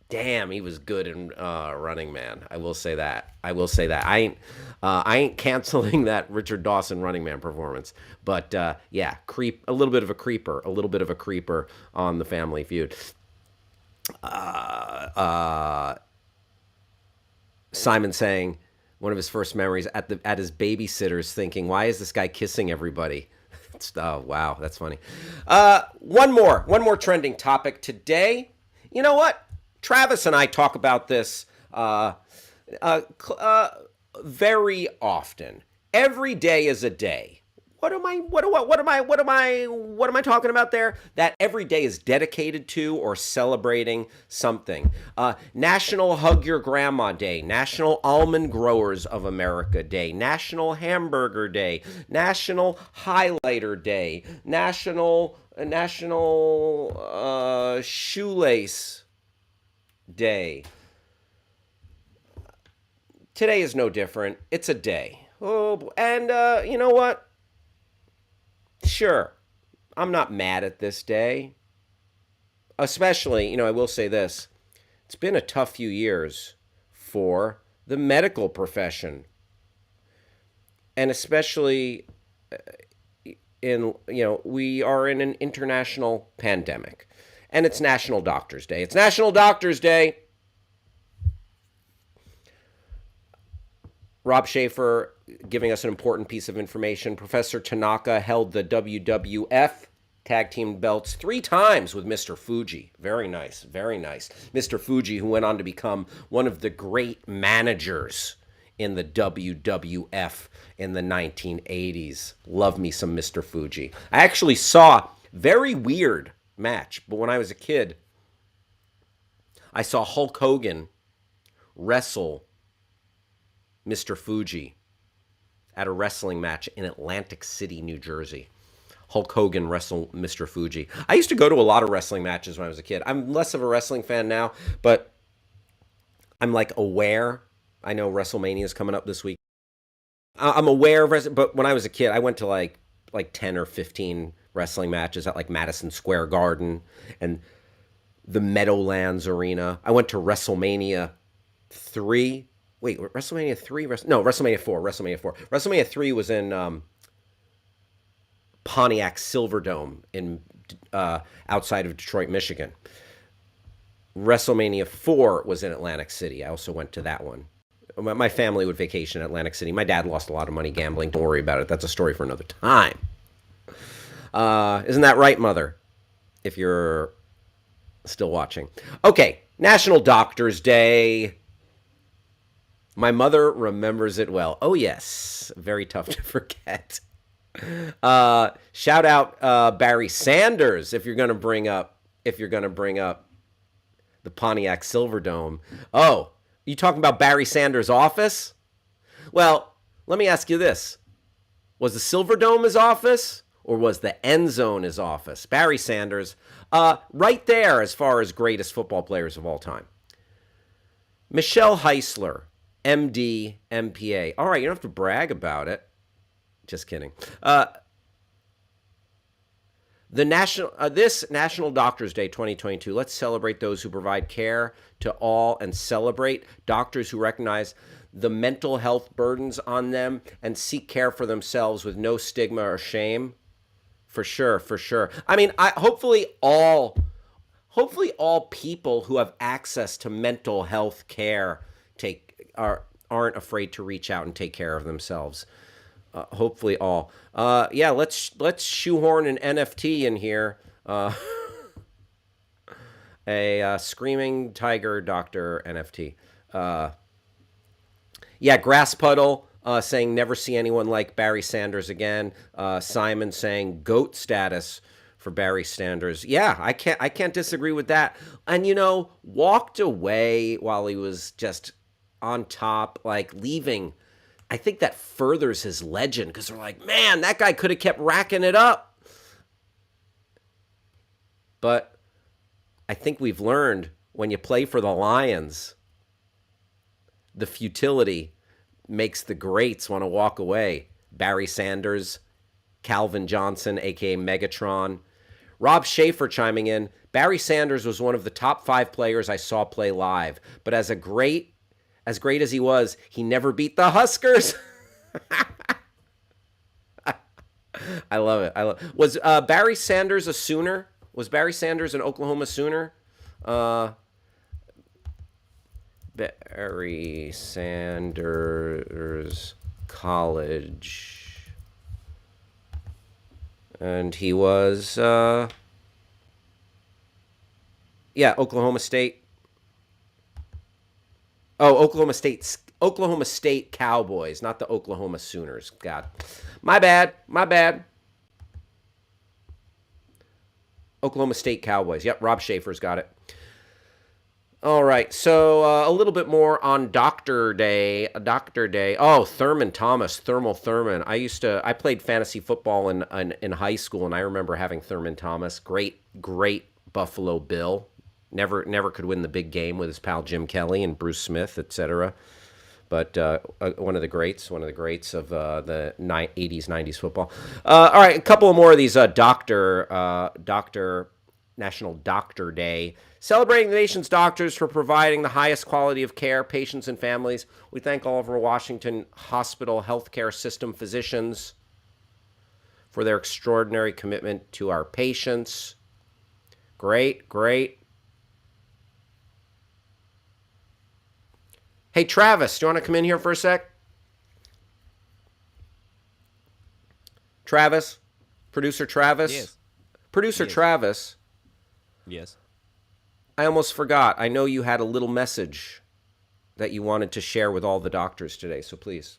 damn, he was good in Running Man. I will say that. I ain't canceling that Richard Dawson Running Man performance. But yeah, a little bit of a creeper on the Family Feud. Simon saying one of his first memories at his babysitter's, thinking, "Why is this guy kissing everybody?" Oh wow, that's funny. One more trending topic today. You know what? Travis and I talk about this very often. Every day is a day. What am I talking about there? That every day is dedicated to or celebrating something. National Hug Your Grandma Day, National Almond Growers of America Day, National Hamburger Day, National Highlighter Day, National Shoelace Day. Today is no different. It's a day. Oh, and you know what? Sure, I'm not mad at this day. Especially, I will say this. It's been a tough few years for the medical profession. And especially we are in an international pandemic. And it's National Doctors Day. It's National Doctors Day. Rob Schaefer giving us an important piece of information. Professor Tanaka held the WWF tag team belts 3 times with Mr. Fuji. Very nice, very nice. Mr. Fuji, who went on to become one of the great managers in the WWF in the 1980s. Love me some Mr. Fuji. I actually saw very weird match, but when I was a kid, I saw Hulk Hogan wrestle Mr. Fuji at a wrestling match in Atlantic City, New Jersey. Hulk Hogan wrestled Mr. Fuji. I used to go to a lot of wrestling matches when I was a kid. I'm less of a wrestling fan now, but I'm aware. I know WrestleMania is coming up this week. I'm aware of wrestling, but when I was a kid, I went to like 10 or 15 wrestling matches at Madison Square Garden and the Meadowlands Arena. I went to WrestleMania 3. Wait, WrestleMania 3? No, WrestleMania 4. WrestleMania 3 was in Pontiac Silverdome in outside of Detroit, Michigan. WrestleMania 4 was in Atlantic City. I also went to that one. My family would vacation in Atlantic City. My dad lost a lot of money gambling. Don't worry about it. That's a story for another time. Isn't that right, Mother? If you're still watching. Okay, National Doctors Day. My mother remembers it well. Oh, yes. Very tough to forget. Shout out Barry Sanders if you're going to bring up the Pontiac Silverdome. Oh, you talking about Barry Sanders' office? Well, let me ask you this. Was the Silverdome his office or was the end zone his office? Barry Sanders, right there as far as greatest football players of all time. Michelle Heisler, MD, MPA. All right, you don't have to brag about it. Just kidding. This National Doctors Day 2022, let's celebrate those who provide care to all and celebrate doctors who recognize the mental health burdens on them and seek care for themselves with no stigma or shame. For sure, for sure. I mean, hopefully all people who have access to mental health care aren't afraid to reach out and take care of themselves. Hopefully all. Yeah, let's shoehorn an NFT in here. A screaming tiger doctor NFT. Yeah, Grass Puddle saying never see anyone like Barry Sanders again. Simon saying goat status for Barry Sanders. Yeah, I can't disagree with that. And walked away while he was just on top, like leaving. I think that furthers his legend because they're like, man, that guy could have kept racking it up. But I think we've learned when you play for the Lions, the futility makes the greats want to walk away. Barry Sanders, Calvin Johnson, aka Megatron. Rob Schaefer chiming in. Barry Sanders was one of the top 5 players I saw play live, but as great as he was, he never beat the Huskers. I love it. Was Barry Sanders a Sooner? Was Barry Sanders an Oklahoma Sooner? Barry Sanders College. And he was, Oklahoma State. Oh, Oklahoma State Cowboys, not the Oklahoma Sooners. God, my bad. Oklahoma State Cowboys. Yep, Rob Schaefer's got it. All right, so a little bit more on Doctor Day. Oh, Thurman Thomas, Thermal Thurman. I played fantasy football in high school, and I remember having Thurman Thomas. Great Buffalo Bill. Never could win the big game with his pal Jim Kelly and Bruce Smith, etc. But one of the greats of the 80s, 90s football. All right, a couple more of these National Doctor Day. Celebrating the nation's doctors for providing the highest quality of care, patients and families. We thank all of our Washington hospital healthcare system physicians for their extraordinary commitment to our patients. Great. Hey, Travis, do you want to come in here for a sec? Travis? Producer Travis? Yes. Producer Travis? Yes. I almost forgot. I know you had a little message that you wanted to share with all the doctors today, so please,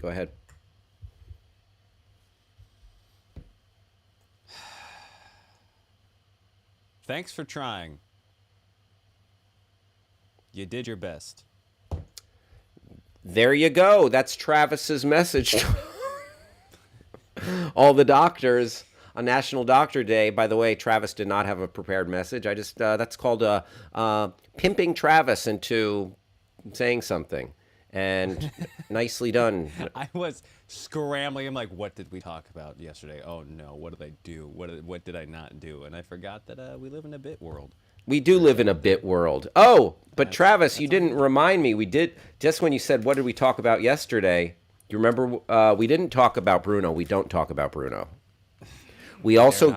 go ahead. Thanks for trying. You did your best. There you go. That's Travis's message to all the doctors on National Doctor Day. By the way, Travis did not have a prepared message. I just that's called pimping Travis into saying something. And nicely done. I was scrambling. I'm like, what did we talk about yesterday? Oh no, what did I do? What did I not do? And I forgot that we live in a bit world. We do live in a bit world. Oh, but Travis, you didn't remind me. We did, just when you said, what did we talk about yesterday? You remember we didn't talk about Bruno. We don't talk about Bruno. We also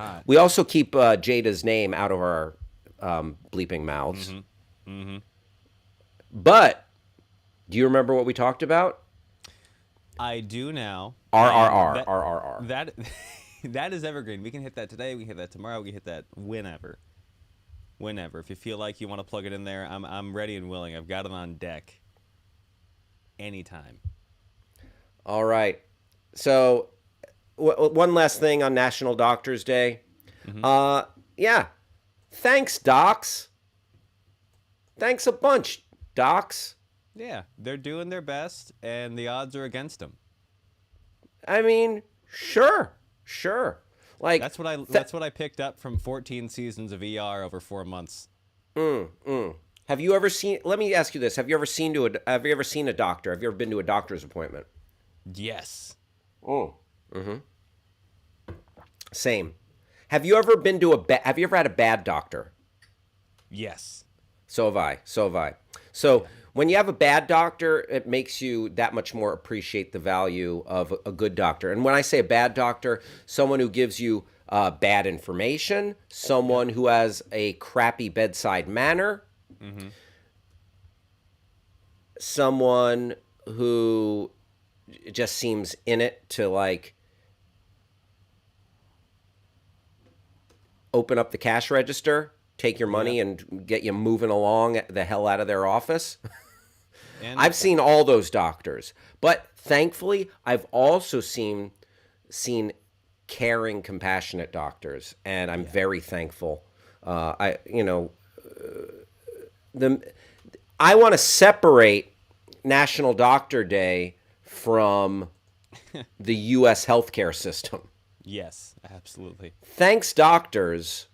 keep Jada's name out of our bleeping mouths. Mm-hmm. Mm-hmm. But do you remember what we talked about? I do now. RRR. That is evergreen. We can hit that today. We can hit that tomorrow. We can hit that whenever. If you feel like you want to plug it in there, I'm ready and willing. I've got it on deck. Anytime. All right. So one last thing on National Doctors Day. Mm-hmm. Yeah. Thanks, docs. Thanks a bunch, docs. Yeah, they're doing their best, and the odds are against them. I mean, sure. Like that's what I picked up from 14 seasons of ER over 4 months. Have you ever seen? Let me ask you this: Have you ever seen a doctor? Have you ever been to a doctor's appointment? Yes. Same. Have you ever been to Have you ever had a bad doctor? Yes. So have I. So when you have a bad doctor, it makes you that much more appreciate the value of a good doctor. And when I say a bad doctor, someone who gives you bad information, someone who has a crappy bedside manner, someone who just seems in it to like open up the cash register, take your money, Yep. and get you moving along the hell out of their office. And I've seen all those doctors, but thankfully, I've also seen caring, compassionate doctors, and I'm yeah. very thankful. I you know the I want to separate National Doctor Day from the U.S. healthcare system. Yes, absolutely. Thanks, doctors.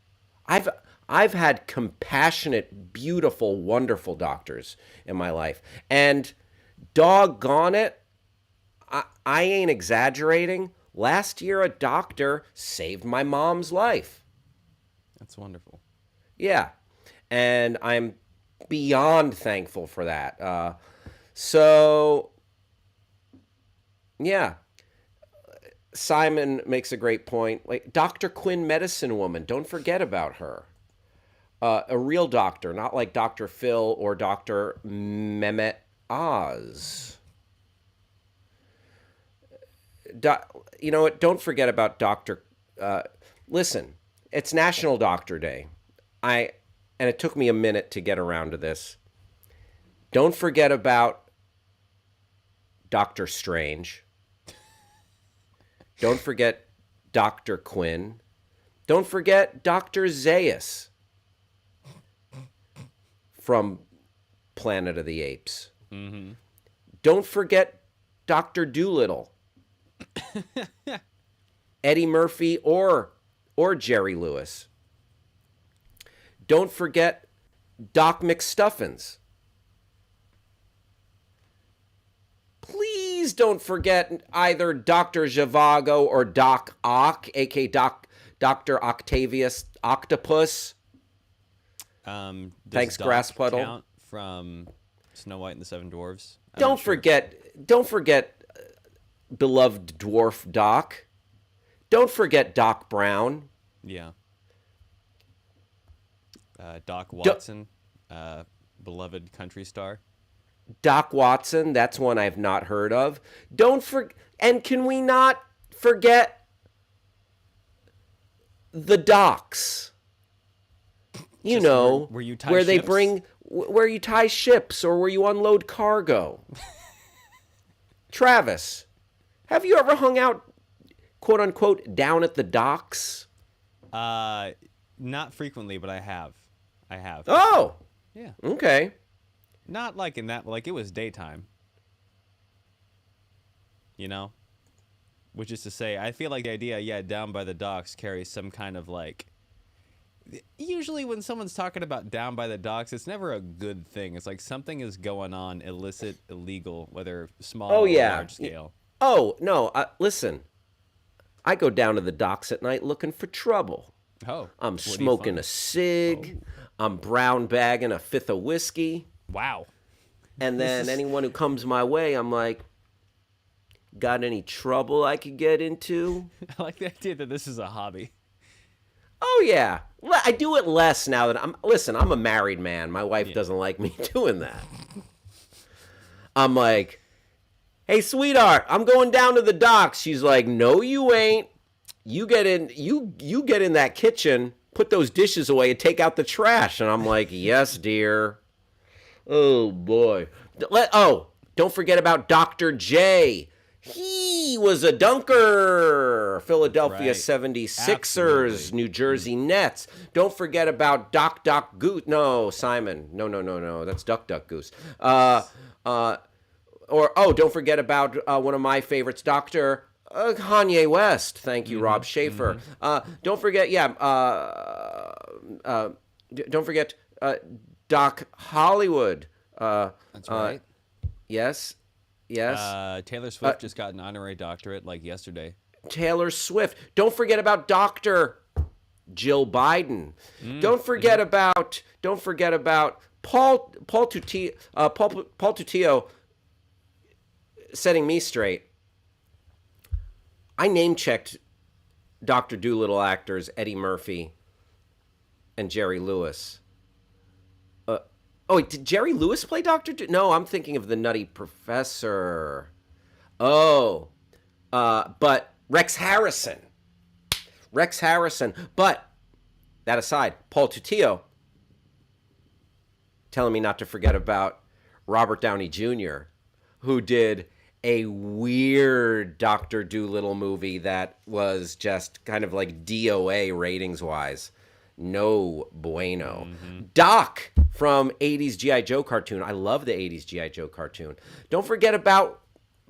I've I've had compassionate, beautiful, wonderful doctors in my life, and doggone it, I ain't exaggerating. Last year, a doctor saved my mom's life. That's wonderful. Yeah, and I'm beyond thankful for that. So yeah, Simon makes a great point. Like Dr. Quinn, medicine woman, don't forget about her. A real doctor, not like Dr. Phil or Dr. Mehmet Oz. Do, you know what? Don't forget about Dr. Listen, it's National Doctor Day. I and it took me a minute to get around to this. Don't forget about Doctor Strange. Don't forget Dr. Quinn. Don't forget Dr. Zaius from Planet of the Apes. Mm-hmm. Don't forget Dr. Doolittle, Eddie Murphy, or Jerry Lewis. Don't forget Doc McStuffins. Please don't forget either Dr. Zhivago or Doc Ock, aka Dr. Octavius Octopus. Does Thanks, Doc Grass Puddle. count from Snow White and the Seven Dwarfs? I'm Don't not sure. forget, beloved dwarf Doc. Don't forget Doc Brown. Yeah. Doc Watson, beloved country star. Doc Watson, that's one I've not heard of. And can we not forget the docks? You Just know, where you tie where they ships? bring, where you tie ships or where you unload cargo. Travis, have you ever hung out, quote unquote, down at the docks? Not frequently, but I have. I have. Oh, Yeah. okay. Not like in that, like it was daytime. You know? Which is to say, I feel like the idea, yeah, down by the docks carries some kind of like. Usually, when someone's talking about down by the docks, it's never a good thing. It's like something is going on, illicit, illegal, whether small Oh, or yeah. large scale. Oh, no. Listen, I go down to the docks at night looking for trouble. Oh, I'm what do you smoking find? a cig. I'm brown bagging a fifth of whiskey. Wow. And This then is- anyone who comes my way, I'm like, got any trouble I could get into? I like the idea that this is a hobby. Oh, yeah. I do it less now that I'm a married man. My wife doesn't like me doing that. I'm like, hey, sweetheart, I'm going down to the docks. She's like, no, you ain't. You get in that kitchen, put those dishes away, and take out the trash. And I'm like, yes, dear. Oh boy. Don't forget about Dr. J. He was a dunker. Philadelphia Right. 76ers, Absolutely. New Jersey Nets. Don't forget about Doc Goose. No, Simon. No. That's Duck Goose. Don't forget about one of my favorites, Dr. Kanye West. Thank you, Rob Schaefer. Don't forget, don't forget Doc Hollywood. That's right. Yes. Taylor Swift just got an honorary doctorate like yesterday. Taylor Swift. Don't forget about Dr. Jill Biden. Don't forget about Paul Tutio setting me straight. I name checked Dr. Doolittle actors Eddie Murphy and Jerry Lewis. Wait, did Jerry Lewis play Dr. No, I'm thinking of the Nutty Professor. Oh, but Rex Harrison. Rex Harrison. But that aside, Paul Tutillo telling me not to forget about Robert Downey Jr., who did a weird Doctor Dolittle movie that was just kind of like DOA ratings wise. No bueno. Doc from 80s G.I. Joe cartoon. I love the 80s G.I. Joe cartoon. Don't forget about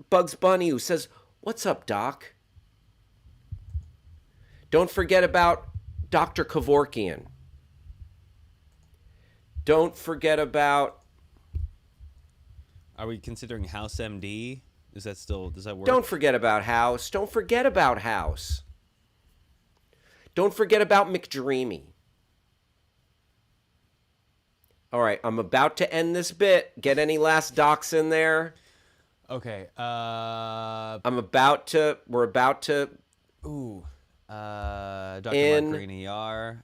Bugs Bunny, who says, "What's up, Doc?" Don't forget about Dr. Kevorkian. Don't forget about... Are we considering House MD? Does that work? Don't forget about House. Don't forget about House. Don't forget about McDreamy. All right, I'm about to end this bit. Get any last docs in there? Okay. We're about to... Ooh. Dr. In... Mark Green ER.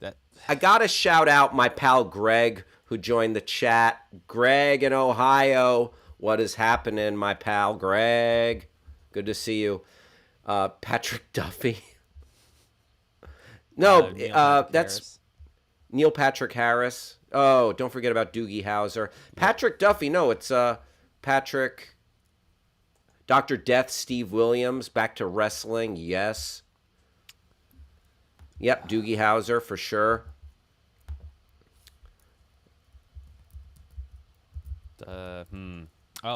That... I got to shout out my pal Greg, who joined the chat. Greg in Ohio. What is happening, my pal Greg? Good to see you. Patrick Duffy. No, that's Harris. Neil Patrick Harris. Oh, don't forget about Doogie Howser. Patrick Duffy. No, it's Patrick. Dr. Death, Steve Williams. Back to wrestling. Yes. Yep, Doogie Howser for sure. Oh,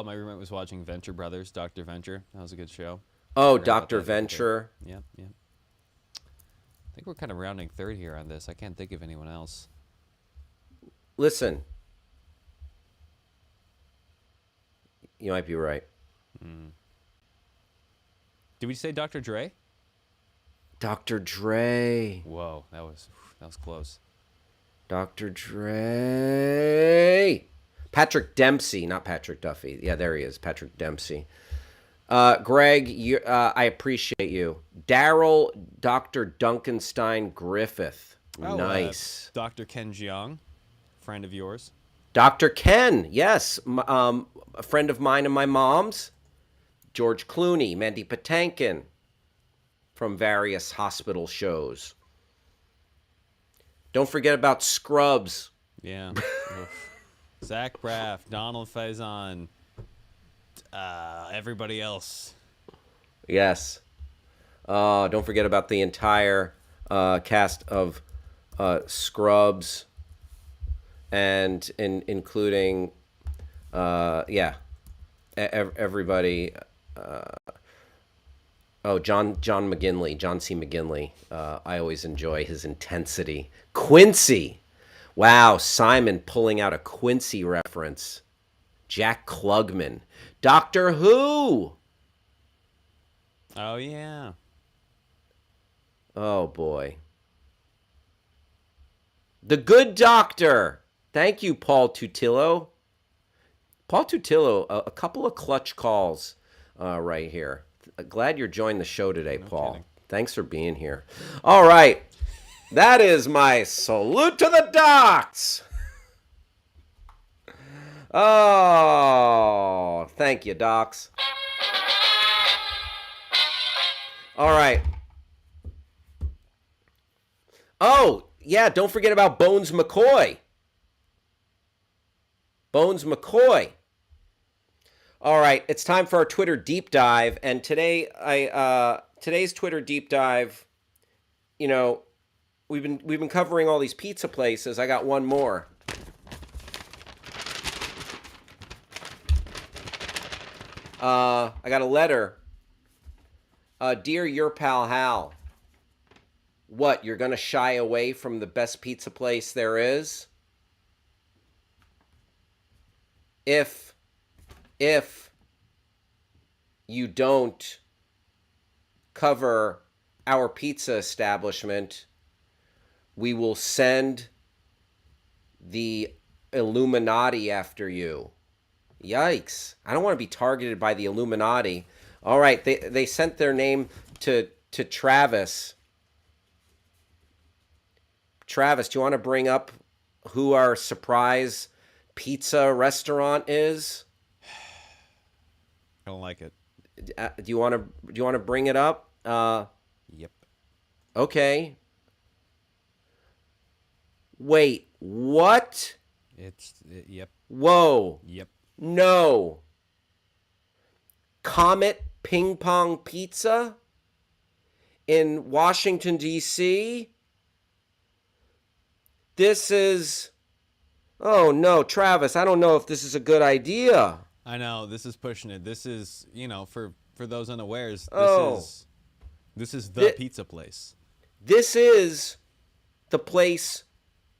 my roommate was watching Venture Brothers, Dr. Venture. That was a good show. Oh, Dr. Venture. Yep. I think we're kind of rounding third here on this. I can't think of anyone else. Listen. You might be right. Did we say Dr. Dre? Dr. Dre. Whoa, that was close. Dr. Dre. Patrick Dempsey, not Patrick Duffy. Yeah, there he is, Patrick Dempsey. Greg, I appreciate you. Daryl, Dr. Duncanstein Griffith. Nice. Dr. Ken Jeong, friend of yours. Dr. Ken, yes. A friend of mine and my mom's. George Clooney, Mandy Patinkin from various hospital shows. Don't forget about Scrubs. Yeah. Zach Braff, Donald Faison, everybody else. Yes. Don't forget about the entire cast of Scrubs, and including, everybody. John McGinley, John C. McGinley. I always enjoy his intensity. Quincy. Wow, Simon pulling out a Quincy reference. Jack Klugman. Doctor Who. Oh, yeah. Oh, boy. The Good Doctor. Thank you, Paul Tutillo. Paul Tutillo, a couple of clutch calls right here. Glad you're joining the show today, Paul. Kidding. Thanks for being here. All right. That is my salute to the docs. Oh, thank you, docs. All right. Oh, yeah, don't forget about Bones McCoy. Bones McCoy. All right, it's time for our Twitter deep dive, and today's Twitter deep dive, you know, we've been covering all these pizza places. I got one more. I got a letter. Dear your pal Hal, what, you're gonna shy away from the best pizza place there is? If you don't cover our pizza establishment, we will send the Illuminati after you. Yikes. I don't want to be targeted by the Illuminati. All right, they sent their name to Travis. Travis, do you want to bring up who our surprise pizza restaurant is? gonna like it. Do you want to bring it up? Yep. Okay. Wait, what? Yep. Whoa. Yep. No. Comet Ping Pong Pizza in Washington, D.C.? This is... Oh, no, Travis, I don't know if this is a good idea. I know, this is pushing it. This is, for those unawares, Oh. this is the pizza place. This is the place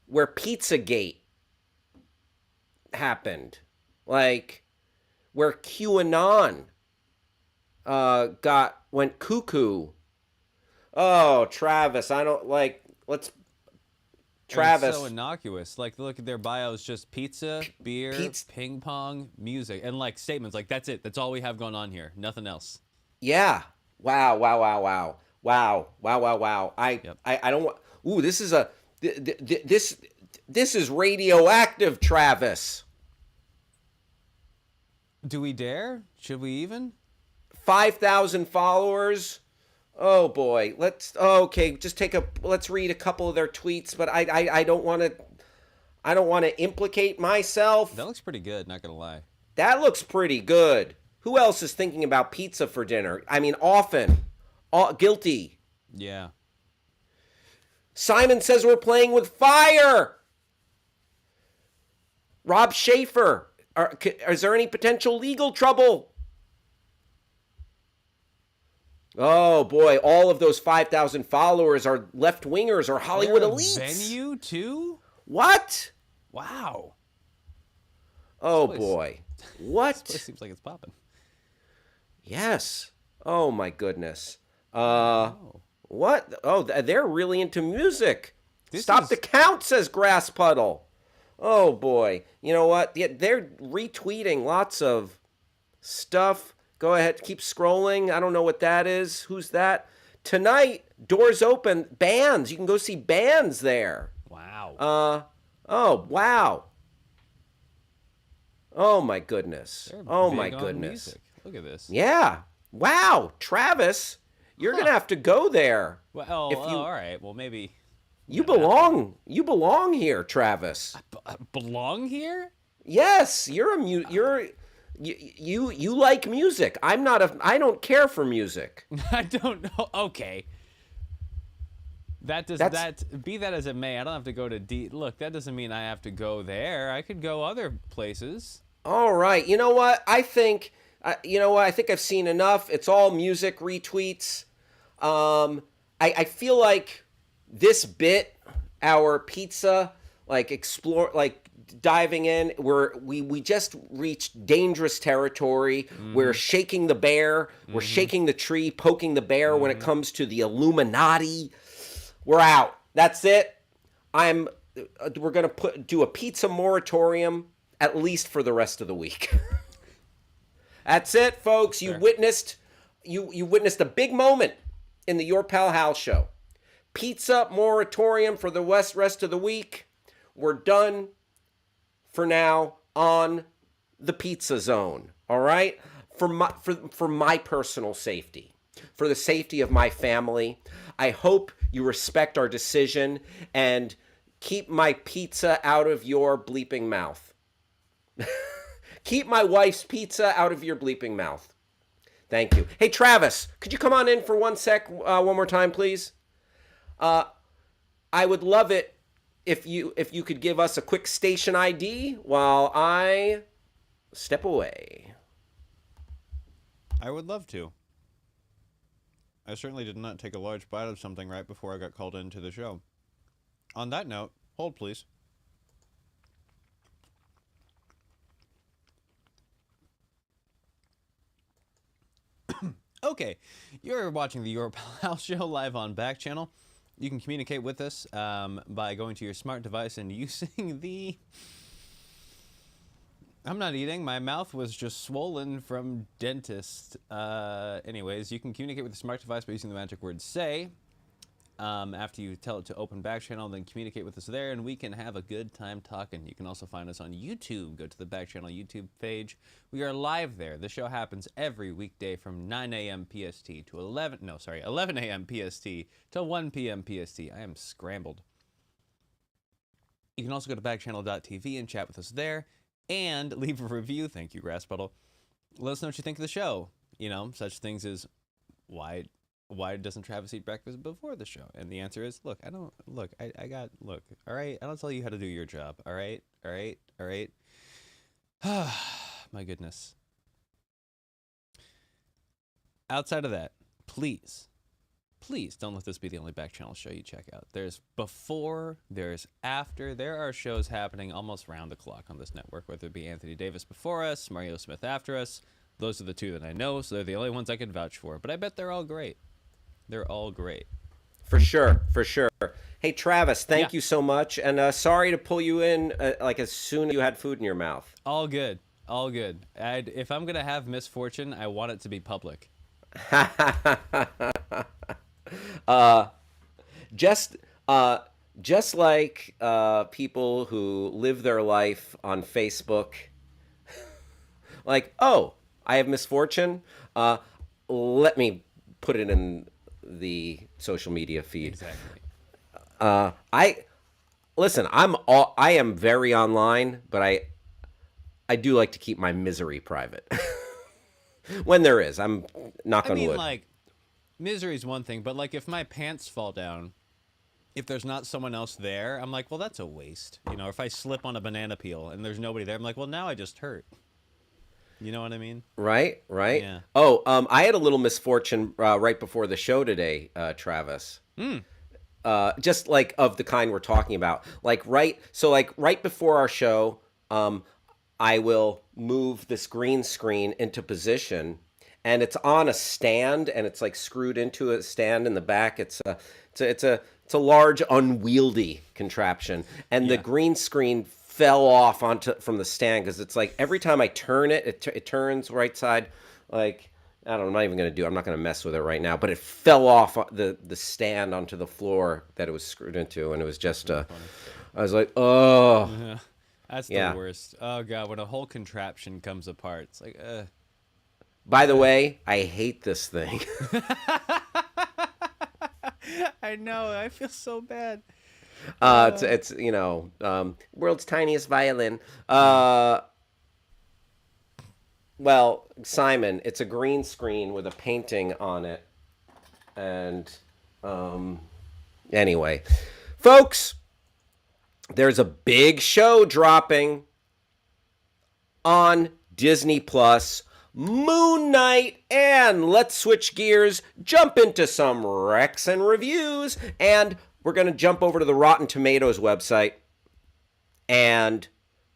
where Pizzagate happened. Like, where QAnon went cuckoo. Oh, Travis, I don't like. Let's. Travis. It's so innocuous. Like, look at their bios: just pizza, beer, ping pong, music, and like statements. Like, that's it. That's all we have going on here. Nothing else. Yeah. Wow. Wow. Wow. Wow. Wow. Wow. Wow. Wow. I don't want. Ooh, this is this is radioactive, Travis. Do we dare? Should we even? 5,000 followers. Oh boy. Okay, let's read a couple of their tweets, but I don't want to implicate myself. That looks pretty good, not gonna lie. That looks pretty good. Who else is thinking about pizza for dinner? I mean, often. Guilty. Yeah. Simon says we're playing with fire. Rob Schaefer. Is there any potential legal trouble? Oh boy, all of those 5,000 followers are left-wingers or Hollywood elites. Venue too? What? Wow. Oh boy. What? This place seems like it's popping. Yes. Oh my goodness. What? Oh, they're really into music. Stop the count, says Grass Puddle. Oh boy. You know what? They're retweeting lots of stuff. Go ahead, keep scrolling. I don't know what that is. Who's that? Tonight, doors open. Bands. You can go see bands there. Wow. Oh, wow. Oh my goodness. Oh my goodness. Music. Look at this. Yeah. Wow, Travis, you're going to have to go there. Well, all right. Well, maybe you belong. You belong here, Travis. I belong here? Yes, you like music. I don't care for music. I don't know. Okay. Be that as it may, I don't have to go to look, that doesn't mean I have to go there. I could go other places. All right. You know what? I think I've seen enough. It's all music retweets. I feel like this bit, our pizza, diving in, we just reached dangerous territory. We're shaking the bear. We're shaking the tree, poking the bear when it comes to the Illuminati. We're out. That's it. We're going to do a pizza moratorium at least for the rest of the week. That's it, folks. You witnessed a big moment in the Your Pal Hal show. Pizza moratorium for the rest of the week. We're done for now on the pizza zone. All right? For my personal safety, for the safety of my family, I hope you respect our decision and keep my pizza out of your bleeping mouth. Keep my wife's pizza out of your bleeping mouth. Thank you. Hey, Travis, could you come on in for one more time, please? I would love it if you could give us a quick station ID while I step away. I would love to. I certainly did not take a large bite of something right before I got called into the show. On that note, hold please. Okay, you're watching the Your Pal Hal show live on Backchannel. You can communicate with us by going to your smart device and using the... I'm not eating. My mouth was just swollen from dentist. Anyways, you can communicate with the smart device by using the magic word SAY. after you tell it to open Backchannel, then communicate with us there, and we can have a good time talking. You can also find us on YouTube. Go to the Backchannel YouTube page. We are live there. The show happens every weekday from 9 a.m. PST to 11 a.m. PST to 1 p.m. PST. I am scrambled. You can also go to backchannel.tv and chat with us there, and leave a review. Thank you, Grass Puddle. Let us know what you think of the show. Such things as why doesn't Travis eat breakfast before the show? And the answer is, look, all right? I don't tell you how to do your job, all right? My goodness. Outside of that, please don't let this be the only Backchannel show you check out. There's before, there's after. There are shows happening almost round the clock on this network, whether it be Anthony Davis before us, Mario Smith after us. Those are the two that I know, so they're the only ones I can vouch for. But I bet they're all great. They're all great. For sure. Hey, Travis, thank you so much. And sorry to pull you in as soon as you had food in your mouth. All good. If I'm going to have misfortune, I want it to be public. Just like people who live their life on Facebook, like, oh, I have misfortune. Let me put it in the social media feed. Exactly. I am very online, but I do like to keep my misery private. When there is, I'm knock on wood. Like, misery is one thing, but like if my pants fall down, if there's not someone else there, I'm like, well, that's a waste. If I slip on a banana peel and there's nobody there, I'm like, well, now I just hurt. You know what I mean? Right. Yeah. Oh, I had a little misfortune right before the show today, Travis. Just like of the kind we're talking about. Right before our show, I will move this green screen into position, and it's on a stand, and it's like screwed into a stand in the back. It's a large, unwieldy contraption, and the green screen fell off from the stand because it's like every time I turn it turns right side. Like, I don't know, I'm not even going to do it. I'm not going to mess with it right now, but it fell off the stand onto the floor that it was screwed into, and it was just I was like, oh. Yeah. That's the worst. Oh, God, when a whole contraption comes apart, it's like, By the way, I hate this thing. I know. I feel so bad. It's world's tiniest violin. Well, Simon, it's a green screen with a painting on it. And anyway, folks, there's a big show dropping on Disney Plus, Moon Knight, and let's switch gears, jump into some recs and reviews, and we're going to jump over to the Rotten Tomatoes website and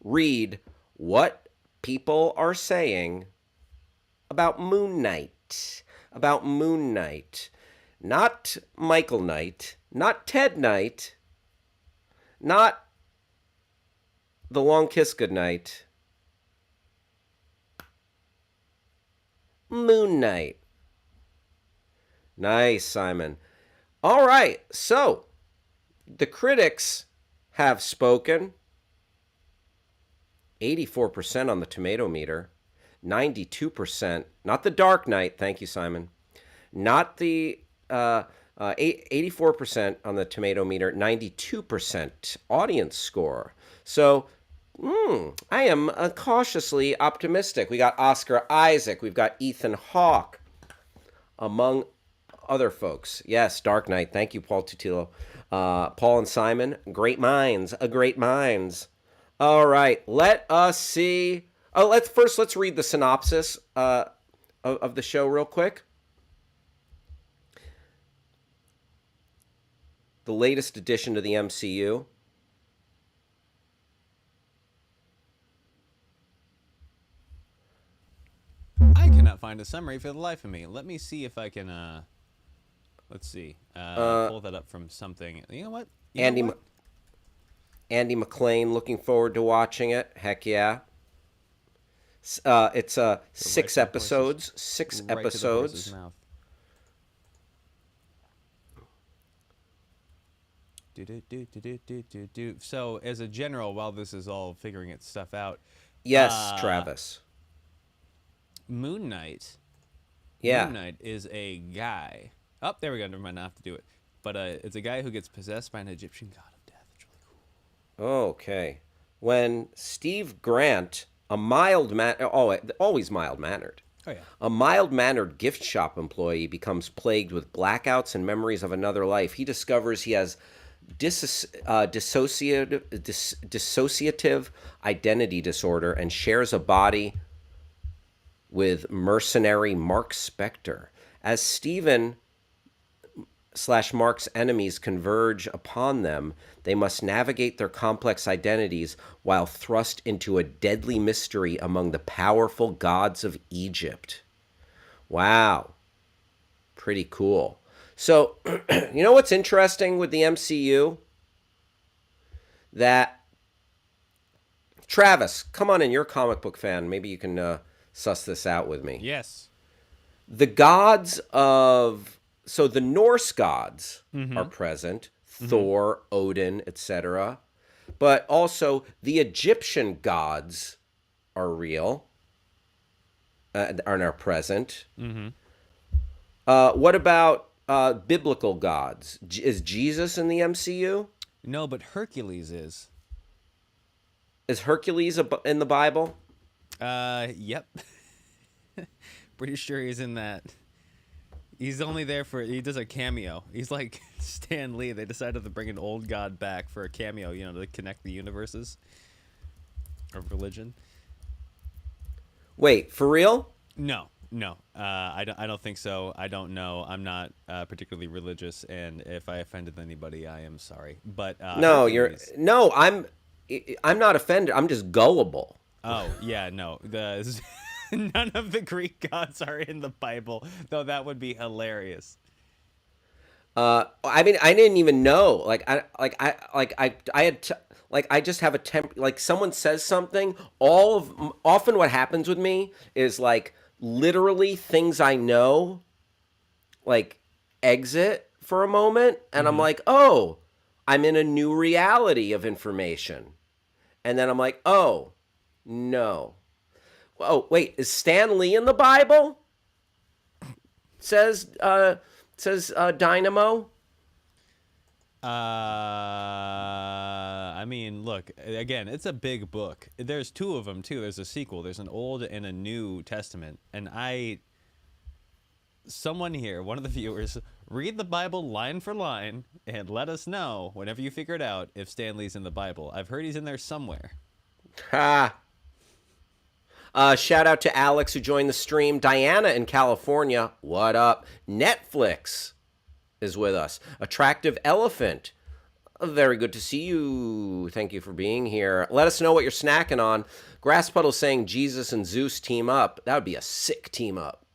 read what people are saying about Moon Knight. Not Michael Knight, not Ted Knight, not The Long Kiss Goodnight. Moon Knight. Nice, Simon. All right, so the critics have spoken. 84% on the tomato meter. 92%. Not the Dark Knight. Thank you, Simon. Not the 84% on the tomato meter. 92% audience score. So I am cautiously optimistic. We got Oscar Isaac. We've got Ethan Hawke, among other folks. Yes, Dark Knight. Thank you, Paul Tutillo. Paul and Simon, great minds. All right, let us see. Let's read the synopsis of the show real quick. The latest addition to the MCU. I cannot find a summary for the life of me. Let me see if I can. Let's see. Pull that up from something. You know what? Andy McClain, looking forward to watching it. Heck yeah. It's 6 episodes. 6 episodes. So, as a general, while this is all figuring its stuff out, Yes, Travis. Moon Knight. Yeah. Moon Knight is a guy. Oh, there we go. Never mind. I have to do it. But it's a guy who gets possessed by an Egyptian god of death. It's really cool. Okay. When Steve Grant, a always mild-mannered, Oh yeah. a mild-mannered gift shop employee becomes plagued with blackouts and memories of another life, he discovers he has dissociative identity disorder and shares a body with mercenary Mark Spector. As Steven / Mark's enemies converge upon them, they must navigate their complex identities while thrust into a deadly mystery among the powerful gods of Egypt. Wow. Pretty cool. So, you know what's interesting with the MCU? That, Travis, come on in, you're a comic book fan. Maybe you can suss this out with me. Yes. The gods of... So the Norse gods are present, Thor, Odin, etc. But also the Egyptian gods are real, are present. What about biblical gods? Is Jesus in the MCU? No, but Hercules is. Is Hercules in the Bible? Yep. Pretty sure he's in that. He's only there he does a cameo. He's like Stan Lee. They decided to bring an old god back for a cameo, to connect the universes of religion. Wait, for real? No. I don't think so. I don't know. I'm not particularly religious, and if I offended anybody, I am sorry. But no, Hercules, I'm not offended. I'm just gullible. Oh yeah, no. None of the Greek gods are in the Bible, though that would be hilarious. I mean, I didn't even know. I just have a like someone says something. Often what happens with me is like literally things I know, like exit for a moment, and I'm like, oh, I'm in a new reality of information, and then I'm like, oh, no. Oh, wait, is Stan Lee in the Bible? Says Dynamo. I mean, look, again, it's a big book. There's two of them, too. There's a sequel. There's an Old and a New Testament. And someone here, one of the viewers, read the Bible line for line and let us know, whenever you figure it out, if Stan Lee's in the Bible. I've heard he's in there somewhere. Ha! Shout out to Alex who joined the stream. Diana in California, what up? Netflix is with us. Attractive Elephant, very good to see you. Thank you for being here. Let us know what you're snacking on. Grass Puddle saying Jesus and Zeus team up. That would be a sick team up.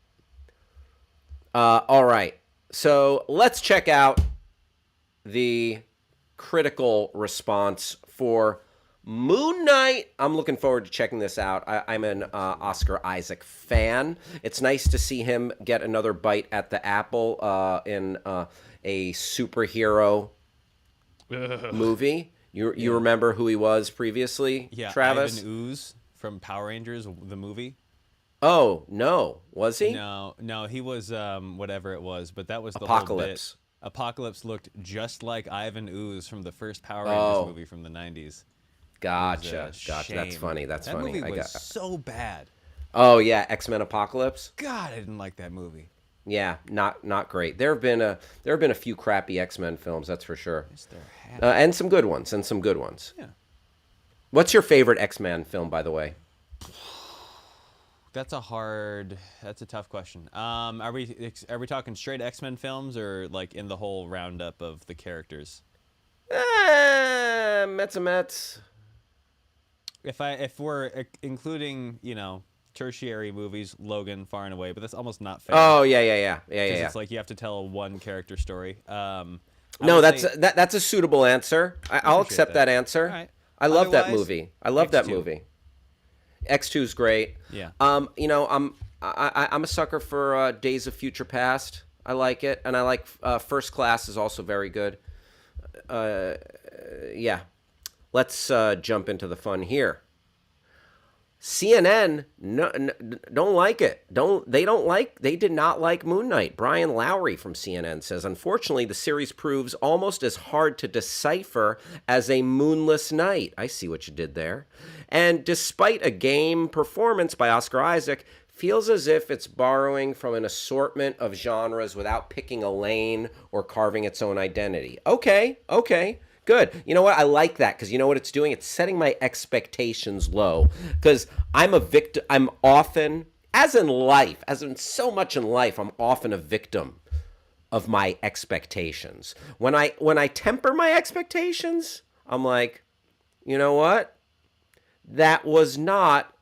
All right, so let's check out the critical response for Moon Knight. I'm looking forward to checking this out. I'm an Oscar Isaac fan. It's nice to see him get another bite at the apple in a superhero movie. You remember who he was previously, Travis? Ivan Ooze from Power Rangers, the movie. Oh, no. Was he? No, he was whatever it was, but that was the Apocalypse. Whole bit. Apocalypse looked just like Ivan Ooze from the first Power Rangers movie from the 90s. Gotcha. That's funny. That movie was so bad. Oh yeah, X-Men Apocalypse. God, I didn't like that movie. Yeah, not great. There have been a few crappy X-Men films, that's for sure. Yes, there have. And some good ones. Yeah. What's your favorite X-Men film, by the way? That's a tough question. Are we talking straight X-Men films or like in the whole roundup of the characters? Mets. If we're including, tertiary movies, Logan far and away, but that's almost not fair. Oh yeah. It's like you have to tell one character story. No, that's a suitable answer. I'll accept that answer. All right. I love that Otherwise, movie. I love that X2. movie. X2 is great. Yeah. I'm a sucker for Days of Future Past. I like it, and I like First Class is also very good. yeah. Let's jump into the fun here. CNN don't like it. They did not like Moon Knight. Brian Lowry from CNN says, unfortunately, the series proves almost as hard to decipher as a moonless night. I see what you did there. And despite a game performance by Oscar Isaac, feels as if it's borrowing from an assortment of genres without picking a lane or carving its own identity. Okay. Good. You know what? I like that because you know what it's doing? It's setting my expectations low because I'm a victim. I'm often, as in life, as in so much in life, I'm often a victim of my expectations. When I temper my expectations, I'm like, you know what? That was not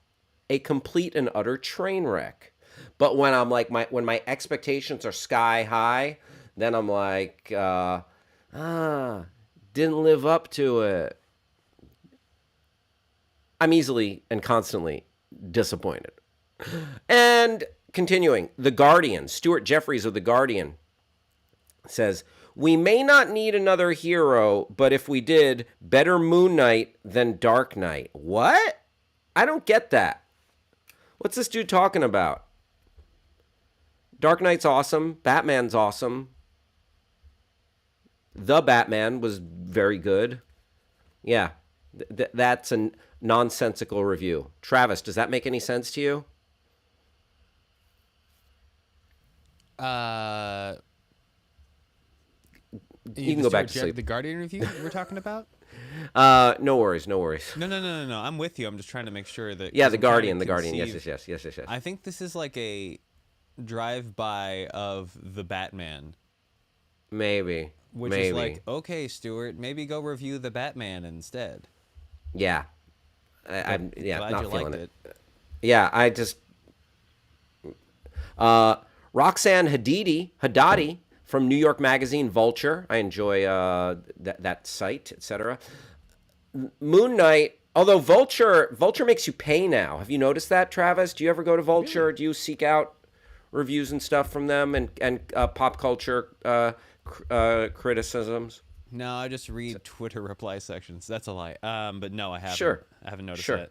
a complete and utter train wreck. But when I'm like when my expectations are sky high, then I'm like, didn't live up to it. I'm easily and constantly disappointed. And continuing, The Guardian, Stuart Jeffries of The Guardian says, we may not need another hero, but if we did, better Moon Knight than Dark Knight. What? I don't get that. What's this dude talking about? Dark Knight's awesome. Batman's awesome. The Batman was very good. Yeah, that's a nonsensical review. Travis, does that make any sense to you? You can go back to sleep. The Guardian review we're talking about? No worries. No. I'm with you. I'm just trying to make sure that. Yeah, The Guardian. Yes. I think this is like a drive-by of the Batman. Maybe. Which is like, okay, Stuart, maybe go review the Batman instead. Yeah. I'm glad not you feeling liked it. Yeah, I just... Roxanne Haddadi from New York Magazine Vulture. I enjoy that site, etc. Moon Knight, although Vulture makes you pay now. Have you noticed that, Travis? Do you ever go to Vulture? Really? Do you seek out reviews and stuff from them and pop culture criticisms? No, I just read Twitter reply sections. That's a lie. But no, I haven't. Sure. I haven't noticed Sure. that.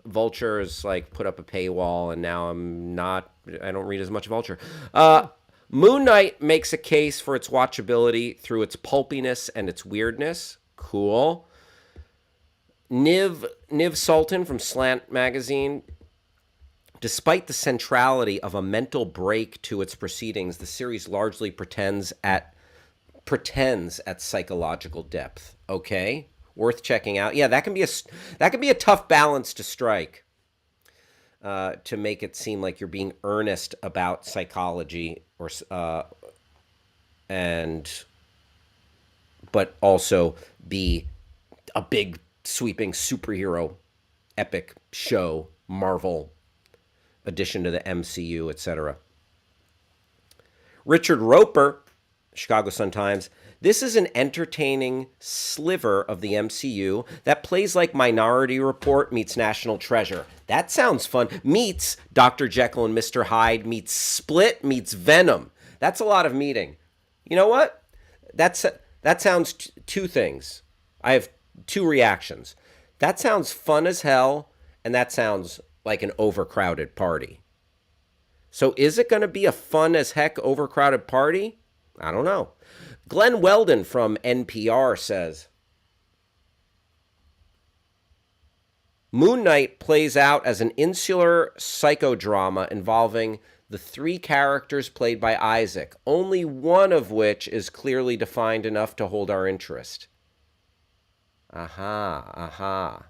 Vulture's like put up a paywall, and now I don't read as much Vulture. Moon Knight makes a case for its watchability through its pulpiness and its weirdness. Cool. Niv Sultan from Slant Magazine. Despite the centrality of a mental break to its proceedings, the series largely pretends at psychological depth. Okay, worth checking out. Yeah, that can be a tough balance to strike. To make it seem like you're being earnest about psychology, but also be a big sweeping superhero epic show, Marvel addition to the MCU, etc. Richard Roper, Chicago Sun-Times. This is an entertaining sliver of the MCU that plays like Minority Report meets National Treasure. That sounds fun. Meets Dr. Jekyll and Mr. Hyde, meets Split, meets Venom. That's a lot of meeting. You know what? That sounds two things. I have two reactions. That sounds fun as hell, and that sounds like an overcrowded party. So is it going to be a fun as heck overcrowded party? I don't know. Glenn Weldon from NPR says, Moon Knight plays out as an insular psychodrama involving the three characters played by Isaac, only one of which is clearly defined enough to hold our interest. Aha.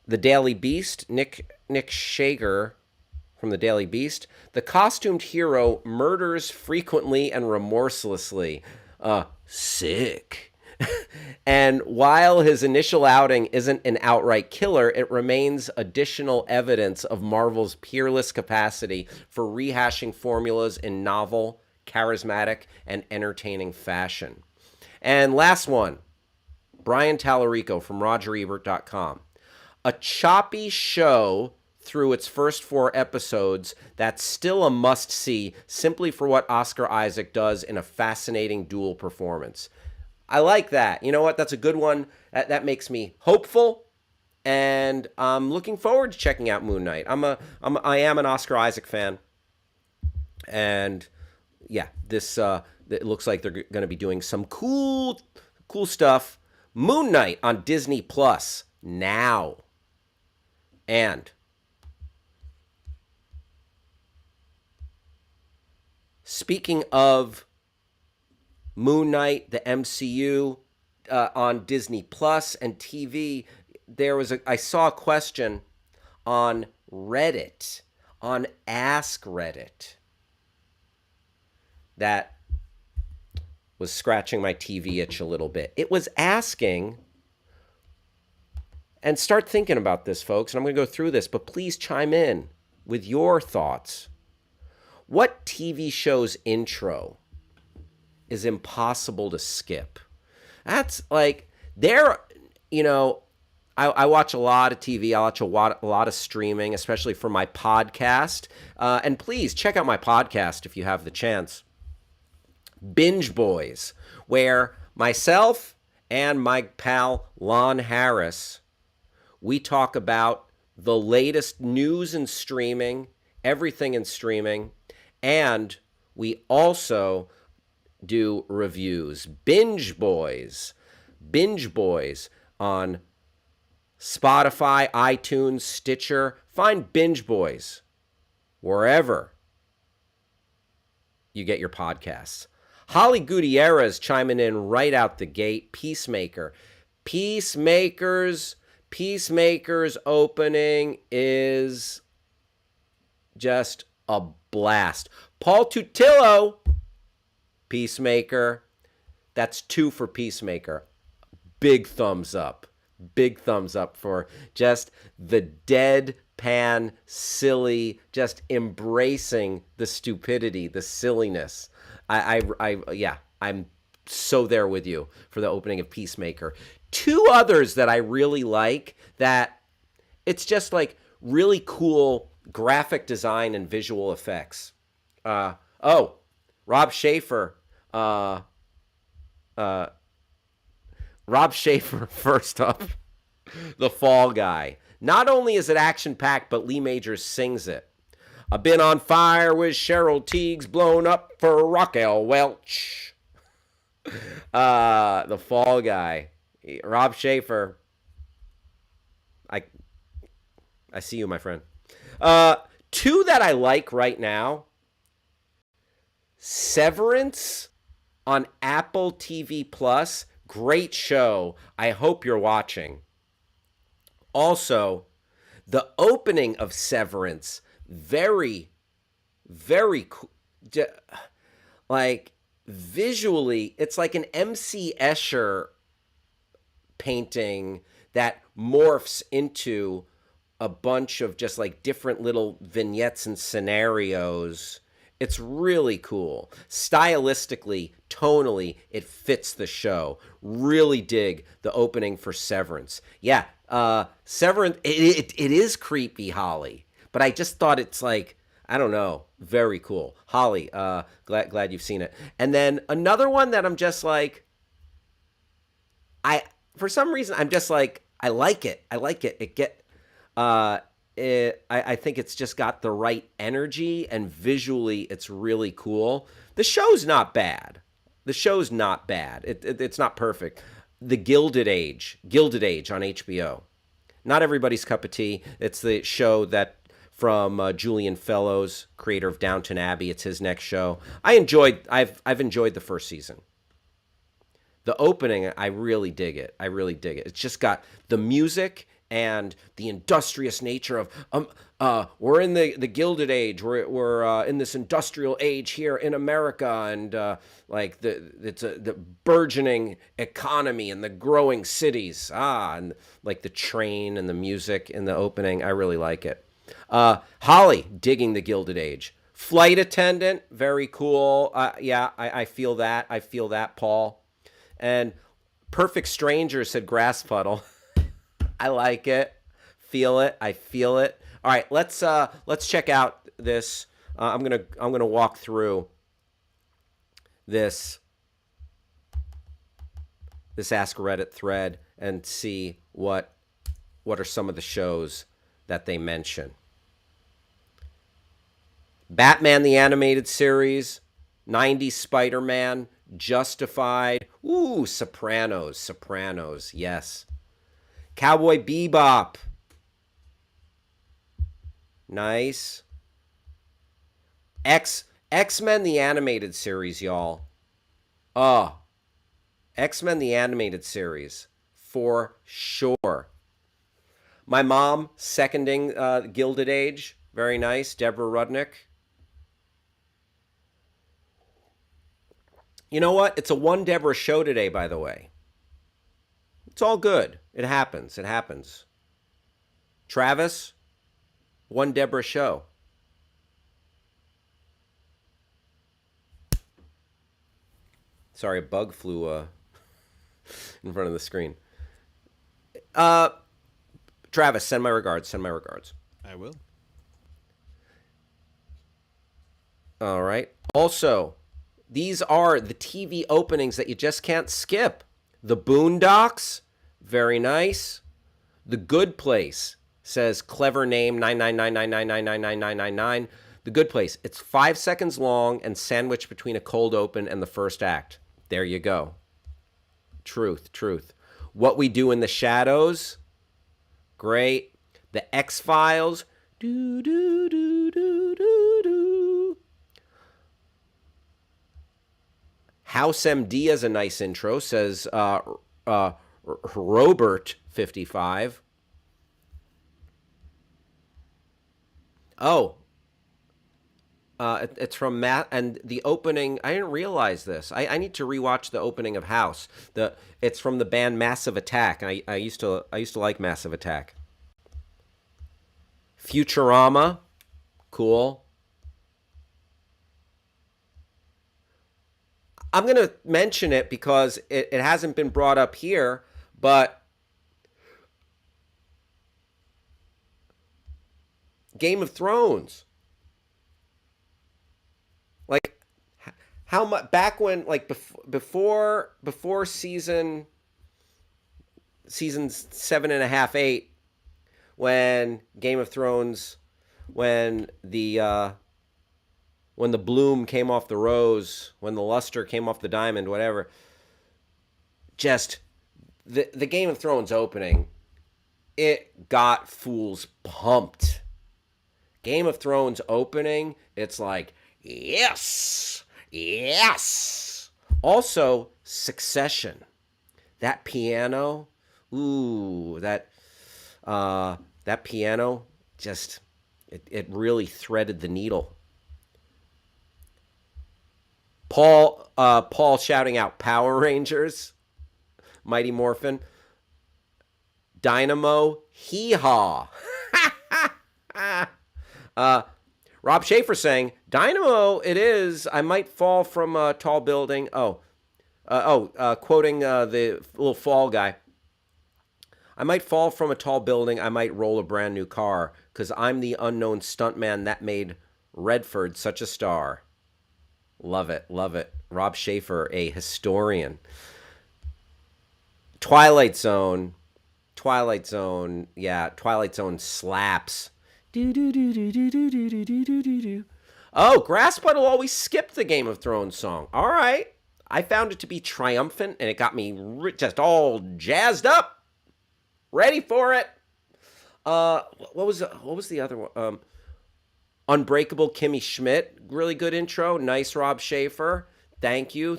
The Daily Beast, Nick Shager from the Daily Beast. The costumed hero murders frequently and remorselessly. Sick. And while his initial outing isn't an outright killer, it remains additional evidence of Marvel's peerless capacity for rehashing formulas in novel, charismatic, and entertaining fashion. And last one, Brian Tallarico from RogerEbert.com. A choppy show through its first 4 episodes that's still a must-see simply for what Oscar Isaac does in a fascinating dual performance. I like that. You know what? That's a good one. That makes me hopeful, and I'm looking forward to checking out Moon Knight. I am an Oscar Isaac fan, and yeah, this it looks like they're going to be doing some cool stuff. Moon Knight on Disney Plus now, and speaking of Moon Knight, the MCU on Disney Plus and TV, I saw a question on Reddit, on Ask Reddit, that was scratching my TV itch a little bit. It was asking, and start thinking about this, folks, and I'm going to go through this, but please chime in with your thoughts. What TV show's intro is impossible to skip? That's like, I watch a lot of TV. I watch a lot of streaming, especially for my podcast. And please check out my podcast if you have the chance. Binge Boys, where myself and my pal Lon Harris, we talk about the latest news in streaming, everything in streaming, and we also do reviews. Binge Boys on Spotify, iTunes, Stitcher. Find Binge Boys wherever you get your podcasts. Holly Gutierrez chiming in right out the gate. Peacemaker's opening is just a blast. Paul Tutillo, Peacemaker. That's 2 for Peacemaker. Big thumbs up. Big thumbs up for just the deadpan, silly, just embracing the stupidity, the silliness. I'm so there with you for the opening of Peacemaker. 2 others that I really like, that it's just like really cool graphic design and visual effects. Rob Schaefer. Rob Schaefer, first up, The Fall Guy. Not only is it action-packed, but Lee Majors sings it. I've been on fire with Cheryl Teague's blown up for Raquel Welch. The Fall Guy. Rob Schaefer. I see you, my friend. 2 that I like right now. Severance on Apple TV Plus. Great show. I hope you're watching. Also, the opening of Severance, very, very cool. Like, visually, it's like an M.C. Escher painting that morphs into a bunch of just like different little vignettes and scenarios. It's really cool. Stylistically, tonally, it fits the show. Really dig the opening for Severance. Yeah, Severance, it is creepy, Holly. But I just thought it's like, I don't know, very cool. Holly, glad you've seen it. And then another one that I'm just like, for some reason, I'm just like, I like it. I think it's just got the right energy, and visually it's really cool. The show's not bad. It's not perfect. The Gilded Age on HBO. Not everybody's cup of tea. It's the show that from Julian Fellows, creator of Downton Abbey. It's his next show. I've enjoyed the first season. The opening, I really dig it. It's just got the music and the industrious nature of we're in the Gilded Age. We're in this industrial age here in America, and like the burgeoning economy and the growing cities. And like the train and the music in the opening, I really like it. Holly, digging the Gilded Age. Flight Attendant, very cool. I feel that, Paul. And Perfect Stranger, said Grass Puddle. I like it. feel it. I feel it. All right, let's check out this. I'm gonna walk through this Ask Reddit thread and see what are some of the shows that they mention. Batman the Animated Series, 90s Spider-Man, Justified, ooh, Sopranos, yes. Cowboy Bebop, nice. X-Men the Animated Series, y'all. X-Men the Animated Series, for sure. My mom seconding Gilded Age, very nice. Deborah Rudnick. You know what? It's a one Deborah show today, by the way. It's all good. It happens. Travis, one Deborah show. Sorry, a bug flew in front of the screen. Travis, send my regards. I will. All right. Also, these are the TV openings that you just can't skip. The Boondocks, very nice. The Good Place says clever name 99999999999. The Good Place. It's 5 seconds long and sandwiched between a cold open and the first act. There you go. Truth. What We Do in the Shadows. Great. The X-Files. Do do do do do do. House MD has a nice intro, says Robert 55. Oh, it's from Matt, and the opening. I didn't realize this. I need to rewatch the opening of House. It's from the band Massive Attack. I used to like Massive Attack. Futurama, cool. I'm gonna mention it because it hasn't been brought up here, but Game of Thrones. Like, how much back when, like, before season 7.5, 8, when Game of Thrones, when the bloom came off the rose, when the luster came off the diamond, whatever. Just the Game of Thrones opening, it got fools pumped. Game of Thrones opening, it's like, yes. Also, Succession. That piano, ooh, that piano, just, it really threaded the needle. Paul shouting out Power Rangers, Mighty Morphin, Dynamo, Hee-Haw. Rob Schaefer saying, Dynamo, it is. I might fall from a tall building. Quoting the little fall guy. I might fall from a tall building. I might roll a brand new car because I'm the unknown stuntman that made Redford such a star. Love it. Rob Schaefer, a historian. Twilight Zone. Yeah, Twilight Zone slaps. Oh, Grassbud will always skip the Game of Thrones song. All right. I found it to be triumphant, and it got me just all jazzed up. Ready for it. What was the other one? Unbreakable Kimmy Schmidt, really good intro. Nice, Rob Schaefer. Thank you.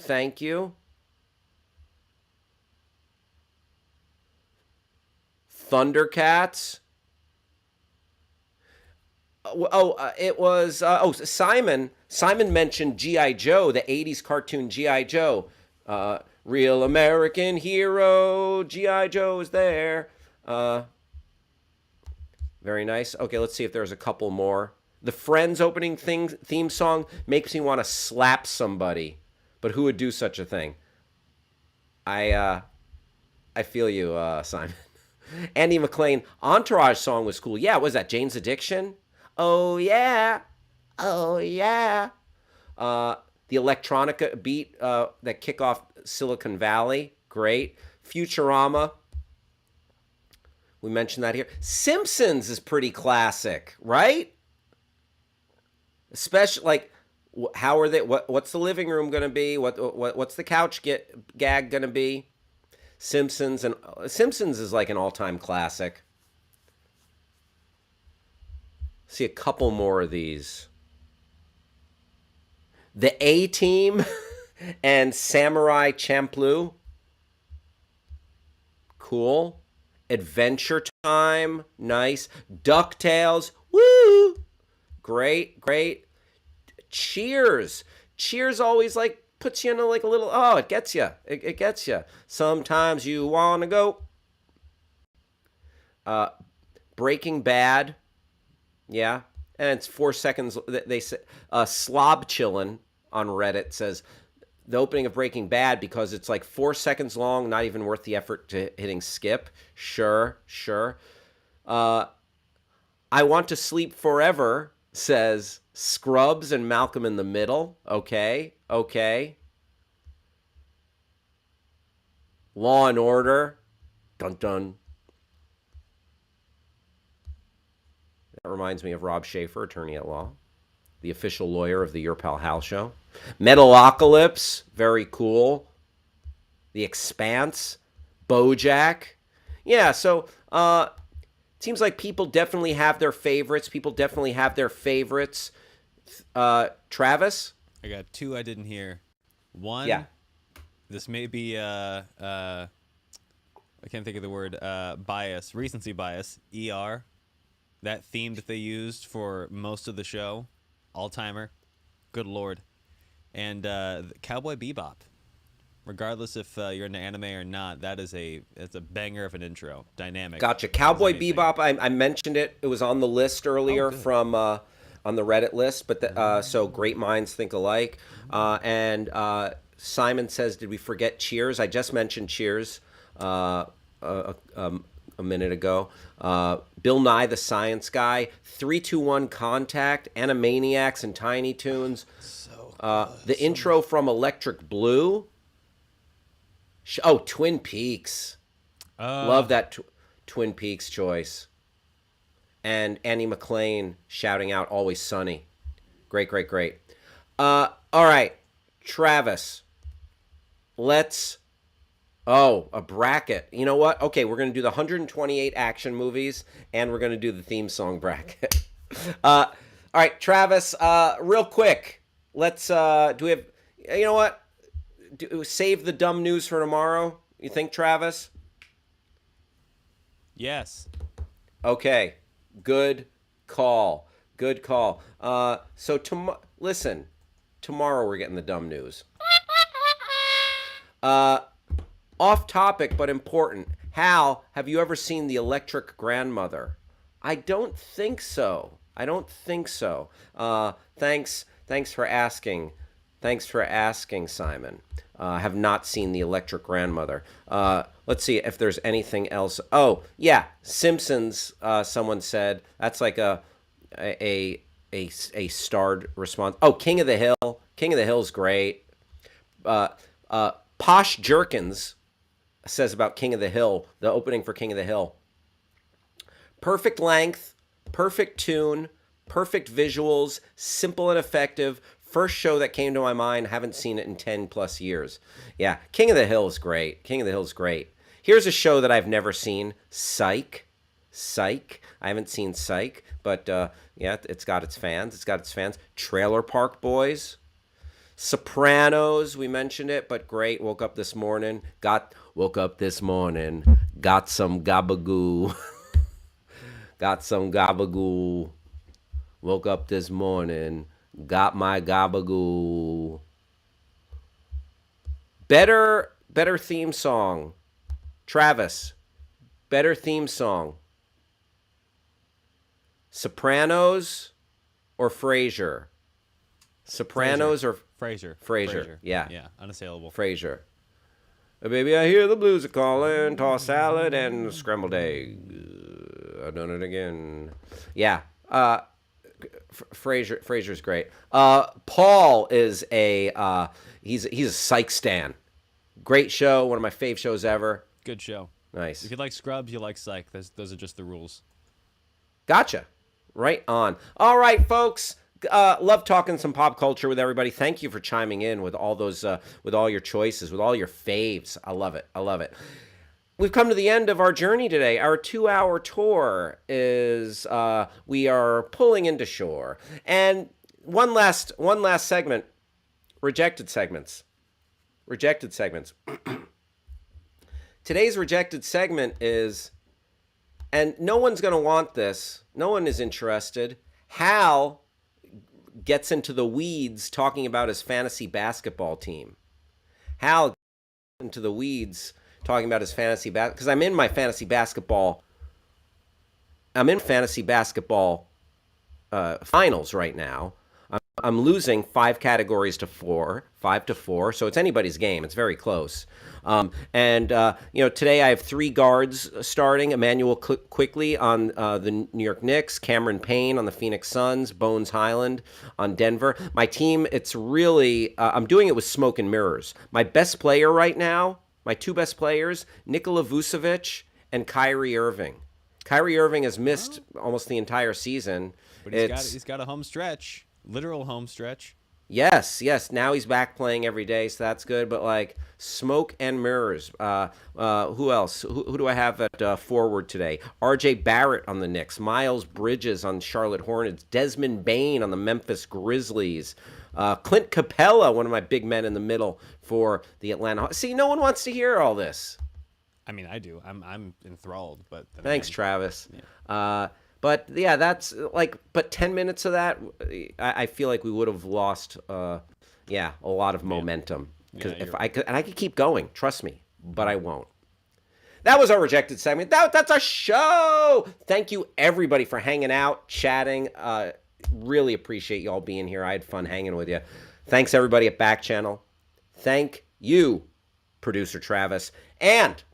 Thundercats. It was Simon. Simon mentioned G.I. Joe, the 80s cartoon G.I. Joe. Real American hero, G.I. Joe is there. Very nice. Okay, let's see if there's a couple more. The Friends opening theme song makes me want to slap somebody, but who would do such a thing? I feel you, Simon. Andy McLean Entourage song was cool. Yeah, what was that Jane's Addiction? Oh yeah, oh yeah. Uh, the electronica beat that kick off Silicon Valley, great. Futurama, we mentioned that here. Simpsons is pretty classic, right? Especially like, how are they? What's the living room gonna be? What's the couch gag gonna be? Simpsons is like an all-time classic. See a couple more of these. The A Team and Samurai Champloo. Cool. Adventure Time. Nice. DuckTales. Woo! Great, great. Cheers. Cheers always like puts you in like a little, oh, it gets you. It gets you. Sometimes you want to go. Uh, Breaking Bad. Yeah. And it's 4 seconds. They say, Slob Chillin' on Reddit says, the opening of Breaking Bad because it's like 4 seconds long, not even worth the effort to hitting skip. Sure, sure. I Want to Sleep Forever says Scrubs and Malcolm in the Middle. Okay, okay. Law and Order. Dun dun. That reminds me of Rob Schaefer, attorney at law, the official lawyer of the Your Pal Hal show. Metalocalypse, very cool. The Expanse, BoJack. Yeah, so it seems like people definitely have their favorites. Travis? I got two I didn't hear. One, Yeah. this may be I can't think of the word, bias, recency bias, ER. That theme that they used for most of the show, all-timer, good lord. And Cowboy Bebop. Regardless if you're into anime or not, it's a banger of an intro. Dynamic. Gotcha. Cowboy Bebop, I mentioned it. It was on the list earlier from on the Reddit list, but so great minds think alike. And Simon says, did we forget Cheers? I just mentioned Cheers a minute ago. Bill Nye the Science Guy, 321 Contact, Animaniacs and Tiny Toons. The intro from Electric Blue. Twin Peaks. Love that Twin Peaks choice. And Annie McLean shouting out Always Sunny. Great, great, great. All right, Travis. A bracket. You know what? Okay, we're going to do the 128 action movies, and we're going to do the theme song bracket. All right, Travis, real quick. Let's, do we have, you know what? Save the dumb news for tomorrow. You think, Travis? Yes. Okay. Good call. Good call. Listen. Tomorrow we're getting the dumb news. Off topic, but important. Hal, have you ever seen The Electric Grandmother? I don't think so. Thanks for asking. Thanks for asking, Simon. Have not seen The Electric Grandmother. Let's see if there's anything else. Oh, yeah, Simpsons. Someone said that's like a starred response. Oh, King of the Hill. King of the Hill's great. Posh Jerkins says about King of the Hill, the opening for King of the Hill. Perfect length, perfect tune, perfect visuals, simple and effective. First show that came to my mind. Haven't seen it in 10 plus years. Yeah, King of the Hill is great. Here's a show that I've never seen. Psych. I haven't seen Psych, but yeah, it's got its fans. Trailer Park Boys. Sopranos, we mentioned it, but great. Woke up this morning, got some gabagoo. Woke up this morning, got my gabagoo. Better theme song. Travis, better theme song. Sopranos or Frasier? Sopranos or Frasier. Frasier. Yeah. Yeah, unassailable. Frasier. Baby, I hear the blues are calling. Tossed salad and scrambled egg. I've done it again. Yeah. Frasier's great. Paul is he's a psych stan. Great show. One of my fave shows ever. Good show. Nice. If you like Scrubs, you like Psych. Those are just the rules. Gotcha. Right on. All right, folks. Love talking some pop culture with everybody. Thank you for chiming in with all those, with all your choices, with all your faves. I love it. I love it. We've come to the end of our journey today. Our 2-hour tour is, we are pulling into shore. And one last segment, rejected segments. Today's rejected segment is, and no one's going to want this. No one is interested. Hal gets into the weeds talking about his fantasy basketball team. Hal gets into the weeds talking about his fantasy basketball, because I'm in fantasy basketball finals right now. I'm losing 5 categories to 4, 5 to 4. So it's anybody's game. It's very close. Today I have 3 guards starting: Emmanuel Quickly on the New York Knicks, Cameron Payne on the Phoenix Suns, Bones Highland on Denver. My team, it's really, I'm doing it with smoke and mirrors. My best player right now, my 2 best players, Nikola Vucevic and Kyrie Irving. Kyrie Irving has missed almost the entire season. But he's got a home stretch. Literal home stretch. Yes. Now he's back playing every day, so that's good. But like smoke and mirrors. Who else? Who do I have at forward today? R.J. Barrett on the Knicks, Miles Bridges on Charlotte Hornets, Desmond Bane on the Memphis Grizzlies, Clint Capella, one of my big men in the middle for the Atlanta. See, no one wants to hear all this. I mean, I do. I'm enthralled. But thanks, Travis. Yeah. But yeah, that's but 10 minutes of that, I feel like we would have lost, a lot of momentum. Because I could keep going, trust me, but I won't. That was our rejected segment. That's our show. Thank you everybody for hanging out, chatting. Really appreciate you all being here. I had fun hanging with you. Thanks everybody at Backchannel. Thank you, producer Travis, and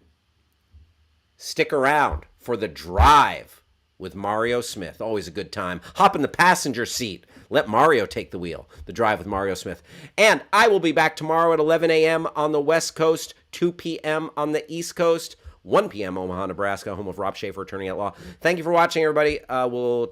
stick around for The Drive with Mario Smith. Always a good time. Hop in the passenger seat. Let Mario take the wheel. The Drive with Mario Smith. And I will be back tomorrow at 11 a.m. on the West Coast, 2 p.m. on the East Coast, 1 p.m. Omaha, Nebraska, home of Rob Schaefer, attorney at law. Thank you for watching, everybody. We'll